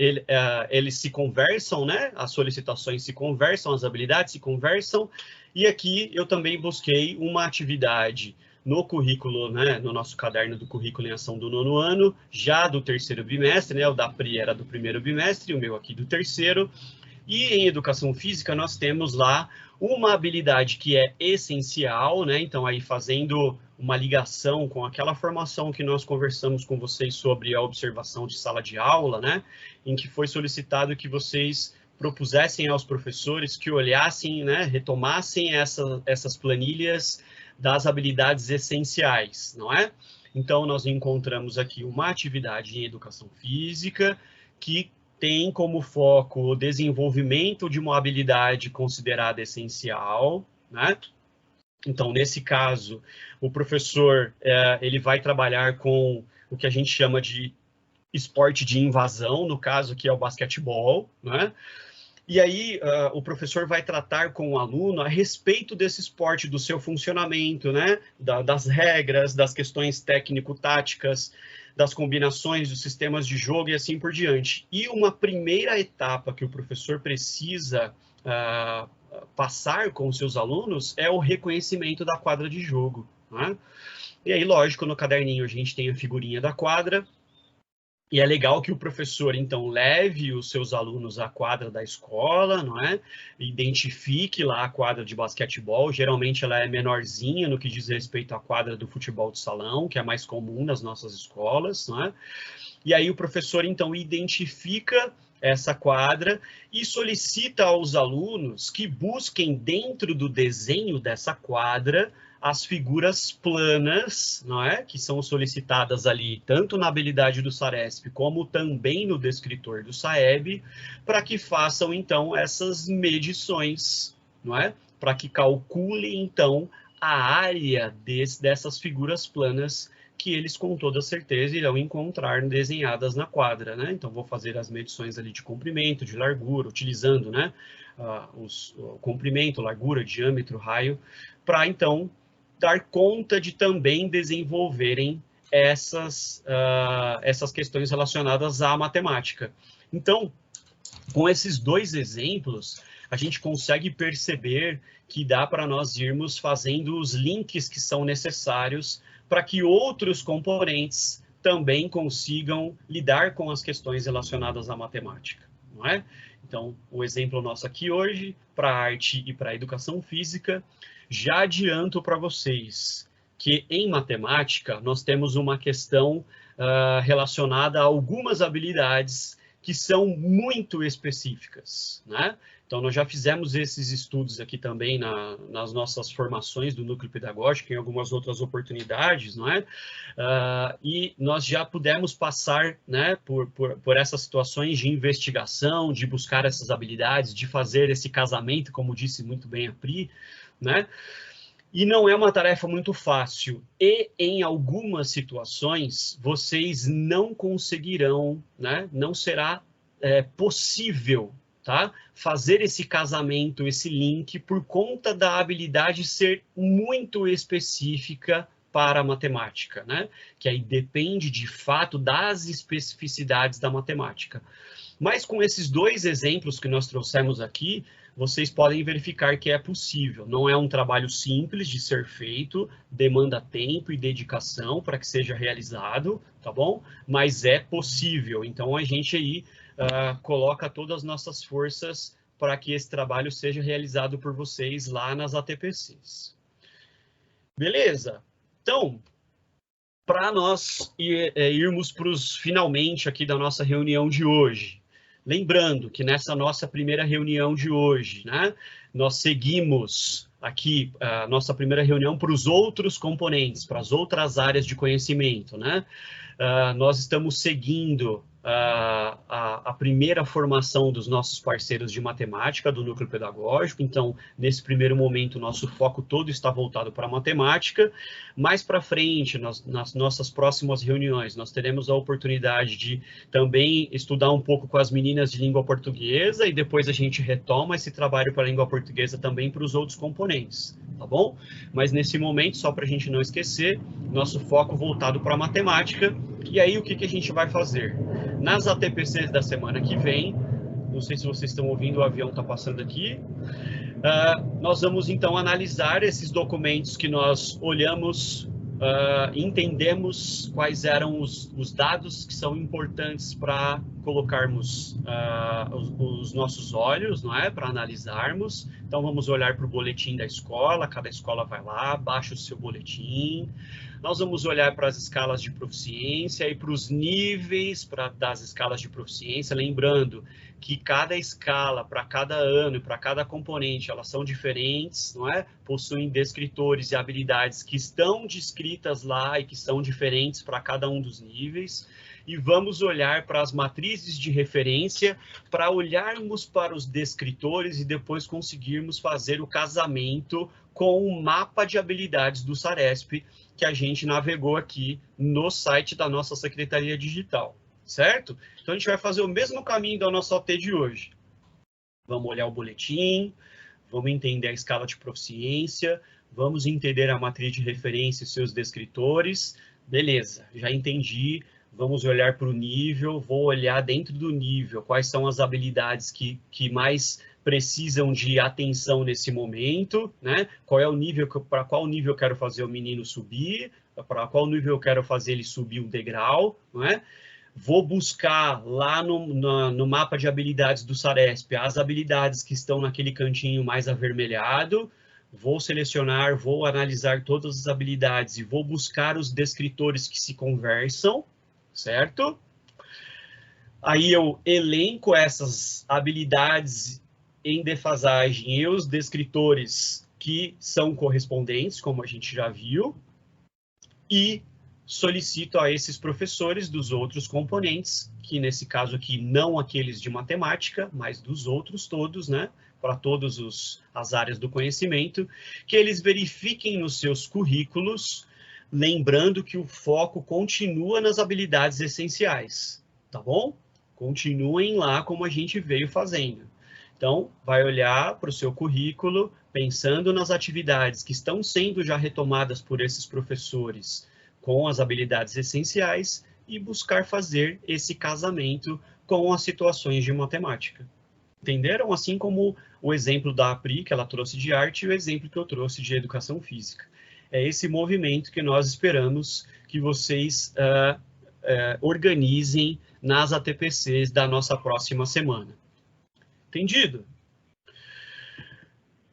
eles se conversam, né? As solicitações se conversam, as habilidades se conversam, e aqui eu também busquei uma atividade no currículo, né, no nosso caderno do currículo em ação do nono ano, já do terceiro bimestre, né, o da Pri era do primeiro bimestre, o meu aqui do terceiro, e em educação física nós temos lá uma habilidade que é essencial, né, então aí fazendo uma ligação com aquela formação que nós conversamos com vocês sobre a observação de sala de aula, né, em que foi solicitado que vocês propusessem aos professores que olhassem, né, retomassem essas planilhas das habilidades essenciais, não é? Então, nós encontramos aqui uma atividade em educação física que tem como foco o desenvolvimento de uma habilidade considerada essencial, né? Então, nesse caso, o professor ele vai trabalhar com o que a gente chama de esporte de invasão, no caso que é o basquetebol, né? E aí, o professor vai tratar com o aluno a respeito desse esporte, do seu funcionamento, né? Das regras, das questões técnico-táticas, das combinações dos sistemas de jogo e assim por diante. E uma primeira etapa que o professor precisa passar com os seus alunos é o reconhecimento da quadra de jogo, né? E aí, lógico, no caderninho a gente tem a figurinha da quadra, e é legal que o professor, então, leve os seus alunos à quadra da escola, não é? Identifique lá a quadra de basquetebol. Geralmente ela é menorzinha no que diz respeito à quadra do futebol de salão, que é mais comum nas nossas escolas, não é? E aí o professor, então, identifica essa quadra e solicita aos alunos que busquem dentro do desenho dessa quadra as figuras planas, não é? Que são solicitadas ali, tanto na habilidade do SARESP, como também no descritor do SAEB, para que façam, então, essas medições, não é? Para que calculem, então, a área dessas figuras planas que eles, com toda certeza, irão encontrar desenhadas na quadra, né? Então, vou fazer as medições ali de comprimento, de largura, utilizando, né, o comprimento, largura, diâmetro, raio, para, então, dar conta de também desenvolverem essas questões relacionadas à matemática. Então, com esses dois exemplos, a gente consegue perceber que dá para nós irmos fazendo os links que são necessários para que outros componentes também consigam lidar com as questões relacionadas à matemática, não é? Então, o exemplo nosso aqui hoje, para a arte e para a educação física, já adianto para vocês que em matemática nós temos uma questão relacionada a algumas habilidades que são muito específicas, né? Então, nós já fizemos esses estudos aqui também nas nossas formações do núcleo pedagógico, em algumas outras oportunidades, não é? E nós já pudemos passar, né, por essas situações de investigação, de buscar essas habilidades, de fazer esse casamento, como disse muito bem a Pri, né? E não é uma tarefa muito fácil. E, em algumas situações, vocês não conseguirão, né? Não será possível, tá? Fazer esse casamento, esse link, por conta da habilidade ser muito específica para a matemática, né? Que aí depende, de fato, das especificidades da matemática. Mas com esses dois exemplos que nós trouxemos aqui, vocês podem verificar que é possível. Não é um trabalho simples de ser feito, demanda tempo e dedicação para que seja realizado, tá bom? Mas é possível. Então, a gente aí coloca todas as nossas forças para que esse trabalho seja realizado por vocês lá nas ATPCs. Beleza? Então, para nós irmos para os finalmente aqui da nossa reunião de hoje, lembrando que nessa nossa primeira reunião de hoje, né, nós seguimos aqui a nossa primeira reunião para os outros componentes, para as outras áreas de conhecimento, né? Nós estamos seguindo a primeira formação dos nossos parceiros de matemática do núcleo pedagógico. Então, nesse primeiro momento, nosso foco todo está voltado para a matemática. Mais para frente, nas nossas próximas reuniões, nós teremos a oportunidade de também estudar um pouco com as meninas de língua portuguesa e depois a gente retoma esse trabalho para a língua portuguesa também para os outros componentes, tá bom? Mas nesse momento, só para a gente não esquecer, nosso foco voltado para a matemática. E aí, o que a gente vai fazer? Nas ATPCs da semana que vem, não sei se vocês estão ouvindo, o avião está passando aqui, nós vamos então analisar esses documentos que nós olhamos, entendemos quais eram os dados que são importantes para colocarmos os nossos olhos, não é? Para analisarmos. Então, vamos olhar para o boletim da escola, cada escola vai lá, baixa o seu boletim. Nós vamos olhar para as escalas de proficiência e para os níveis das escalas de proficiência, lembrando que cada escala, para cada ano e para cada componente, elas são diferentes, não é? Possuem descritores e habilidades que estão descritas lá e que são diferentes para cada um dos níveis. E vamos olhar para as matrizes de referência para olharmos para os descritores e depois conseguirmos fazer o casamento com o mapa de habilidades do SARESP que a gente navegou aqui no site da nossa Secretaria Digital, certo? Então, a gente vai fazer o mesmo caminho da nossa OT de hoje. Vamos olhar o boletim, vamos entender a escala de proficiência, vamos entender a matriz de referência e seus descritores. Beleza, já entendi. Vamos olhar para o nível, vou olhar dentro do nível quais são as habilidades que mais precisam de atenção nesse momento, né? Qual é o nível, para qual nível eu quero fazer o menino subir, para qual nível eu quero fazer ele subir um degrau, não é? Vou buscar lá no mapa de habilidades do SARESP as habilidades que estão naquele cantinho mais avermelhado, vou selecionar, vou analisar todas as habilidades e vou buscar os descritores que se conversam, certo? Aí eu elenco essas habilidades em defasagem e os descritores que são correspondentes, como a gente já viu, e solicito a esses professores dos outros componentes, que nesse caso aqui não aqueles de matemática, mas dos outros todos, né, para todas as áreas do conhecimento, que eles verifiquem nos seus currículos, lembrando que o foco continua nas habilidades essenciais, tá bom? Continuem lá como a gente veio fazendo. Então, vai olhar para o seu currículo, pensando nas atividades que estão sendo já retomadas por esses professores com as habilidades essenciais e buscar fazer esse casamento com as situações de matemática. Entenderam? Assim como o exemplo da Apri, que ela trouxe de arte, e o exemplo que eu trouxe de educação física. É esse movimento que nós esperamos que vocês organizem nas ATPCs da nossa próxima semana. Entendido?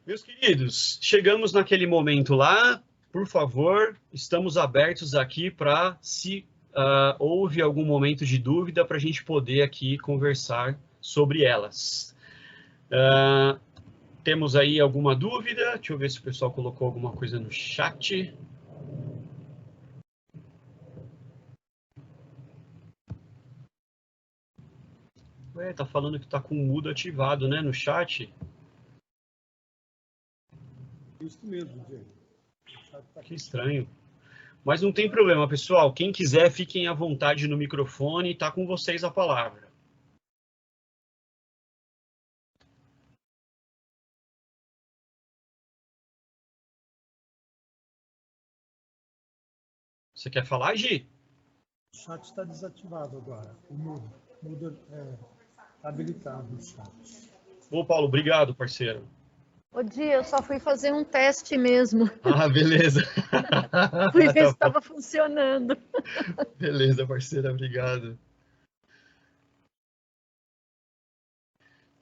Meus queridos, chegamos naquele momento lá. Por favor, estamos abertos aqui para, se houve algum momento de dúvida, para a gente poder aqui conversar sobre elas. Temos aí alguma dúvida? Deixa eu ver se o pessoal colocou alguma coisa no chat. Ué, tá falando que tá com o mudo ativado, né, no chat. Isso mesmo, gente. Que estranho. Mas não tem problema, pessoal. Quem quiser, fiquem à vontade no microfone. Tá com vocês a palavra. Você quer falar, Gi? O chat está desativado agora. O mudo está habilitado no chat. Ô, Paulo, obrigado, parceiro. Ô, Di, eu só fui fazer um teste mesmo. Ah, beleza. Fui ver se estava funcionando. Beleza, parceira, obrigado.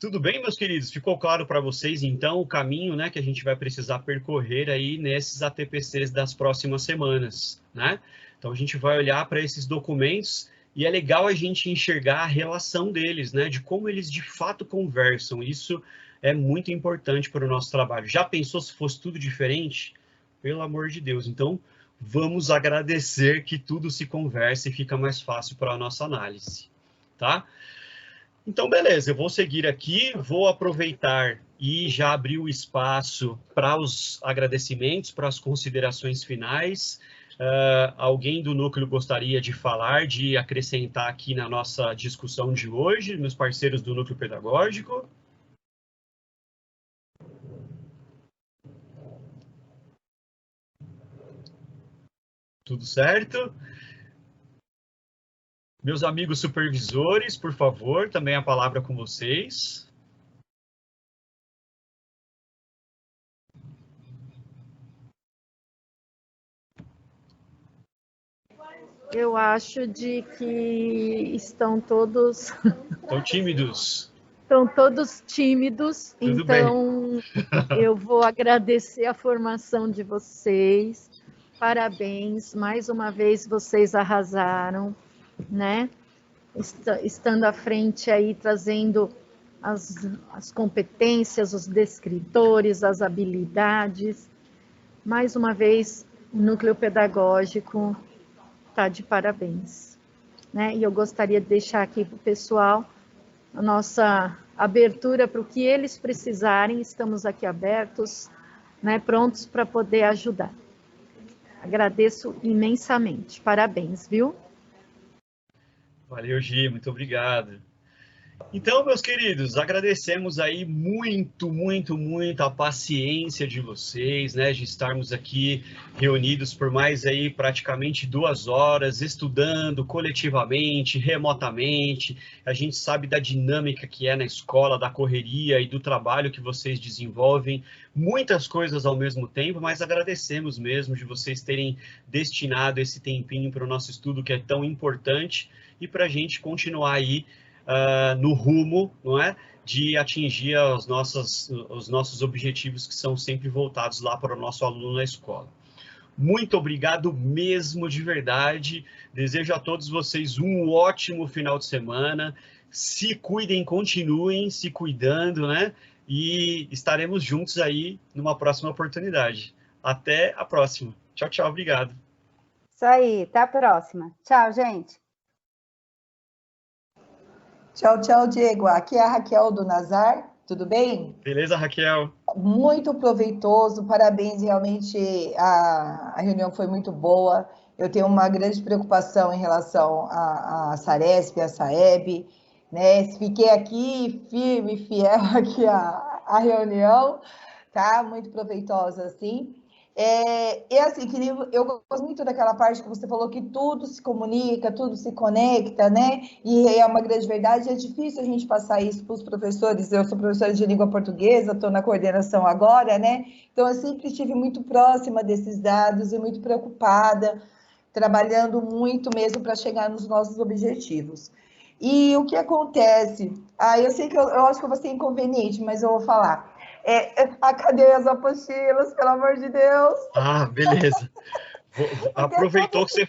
Tudo bem, meus queridos? Ficou claro para vocês, então, o caminho, né, que a gente vai precisar percorrer aí nesses ATPCs das próximas semanas, né? Então, a gente vai olhar para esses documentos e é legal a gente enxergar a relação deles, né, de como eles de fato conversam. Isso é muito importante para o nosso trabalho. Já pensou se fosse tudo diferente? Pelo amor de Deus. Então, vamos agradecer que tudo se conversa e fica mais fácil para a nossa análise, tá? Então, beleza, eu vou seguir aqui, vou aproveitar e já abrir o espaço para os agradecimentos, para as considerações finais. Alguém do núcleo gostaria de falar, de acrescentar aqui na nossa discussão de hoje, meus parceiros do núcleo pedagógico? Tudo certo? Meus amigos supervisores, por favor, também a palavra com vocês. Eu acho de que estão todos... Estão tímidos. Estão todos tímidos, Tudo então bem. Eu vou agradecer a formação de vocês. Parabéns, mais uma vez vocês arrasaram, né? Estando à frente aí, trazendo as competências, os descritores, as habilidades. Mais uma vez, o núcleo pedagógico está de parabéns, né? E eu gostaria de deixar aqui para o pessoal a nossa abertura para o que eles precisarem. Estamos aqui abertos, né? Prontos para poder ajudar. Agradeço imensamente. Parabéns, viu? Valeu, Gi, muito obrigado. Então, meus queridos, agradecemos aí muito a paciência de vocês, né, de estarmos aqui reunidos por mais aí praticamente 2 horas, estudando coletivamente, remotamente. A gente sabe da dinâmica que é na escola, da correria e do trabalho que vocês desenvolvem, muitas coisas ao mesmo tempo, mas agradecemos mesmo de vocês terem destinado esse tempinho para o nosso estudo, que é tão importante, e para a gente continuar aí no rumo, não é, de atingir os nossos objetivos, que são sempre voltados lá para o nosso aluno na escola. Muito obrigado mesmo, de verdade. Desejo a todos vocês um ótimo final de semana. Se cuidem, continuem se cuidando, né? e estaremos juntos aí numa próxima oportunidade. Até a próxima. Tchau, tchau, obrigado. Isso aí, até a próxima. Tchau, gente. Tchau, tchau, Diego. Aqui é a Raquel do Nazar, tudo bem? Beleza, Raquel? Muito proveitoso, parabéns, realmente a reunião foi muito boa. Eu tenho uma grande preocupação em relação à Saresp, à Saeb, né? Fiquei aqui firme, fiel aqui à reunião, tá? Muito proveitosa, assim. E assim, eu gosto muito daquela parte que você falou que tudo se comunica, tudo se conecta, né? E é uma grande verdade, é difícil a gente passar isso para os professores. Eu sou professora de língua portuguesa, estou na coordenação agora, né? Então, eu sempre estive muito próxima desses dados e muito preocupada, trabalhando muito mesmo para chegar nos nossos objetivos. E o que acontece? Eu sei que eu acho que eu vou ser inconveniente, mas eu vou falar. Cadê as apostilas, pelo amor de Deus? Ah, beleza. Aproveitou que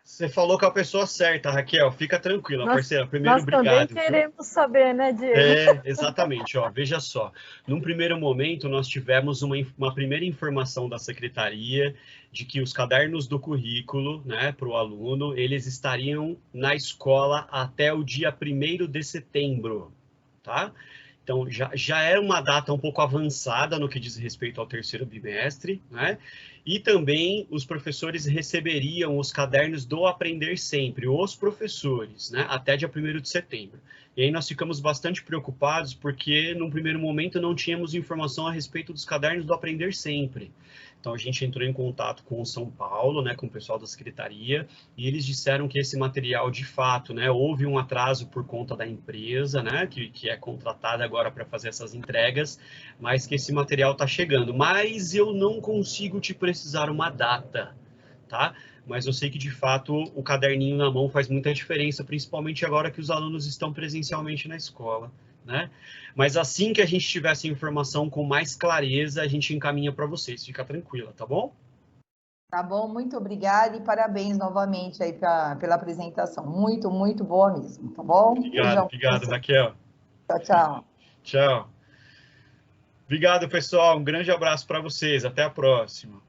você falou com a pessoa certa, Raquel. Fica tranquila, parceira. Primeiro, obrigado. Nós também queremos saber, né, Diego? Exatamente. Ó, veja só. Num primeiro momento, nós tivemos uma primeira informação da secretaria de que os cadernos do currículo, né, para o aluno, eles estariam na escola até o dia 1º de setembro, tá? Então, já é uma data um pouco avançada no que diz respeito ao 3º bimestre, né? E também os professores receberiam os cadernos do Aprender Sempre, os professores, né? Até dia 1º de setembro. E aí nós ficamos bastante preocupados porque, num primeiro momento, não tínhamos informação a respeito dos cadernos do Aprender Sempre. Então, a gente entrou em contato com o São Paulo, né, com o pessoal da secretaria, e eles disseram que esse material, de fato, né, houve um atraso por conta da empresa, né, que é contratada agora para fazer essas entregas, mas que esse material está chegando. Mas eu não consigo te precisar uma data, tá? Mas eu sei que, de fato, o caderninho na mão faz muita diferença, principalmente agora que os alunos estão presencialmente na escola, né? Mas assim que a gente tiver essa informação com mais clareza, a gente encaminha para vocês. Fica tranquila, tá bom? Tá bom, muito obrigada e parabéns novamente aí pela apresentação. Muito, muito boa mesmo, tá bom? Obrigado, Raquel. Tchau, tchau. Tchau. Obrigado, pessoal. Um grande abraço para vocês. Até a próxima.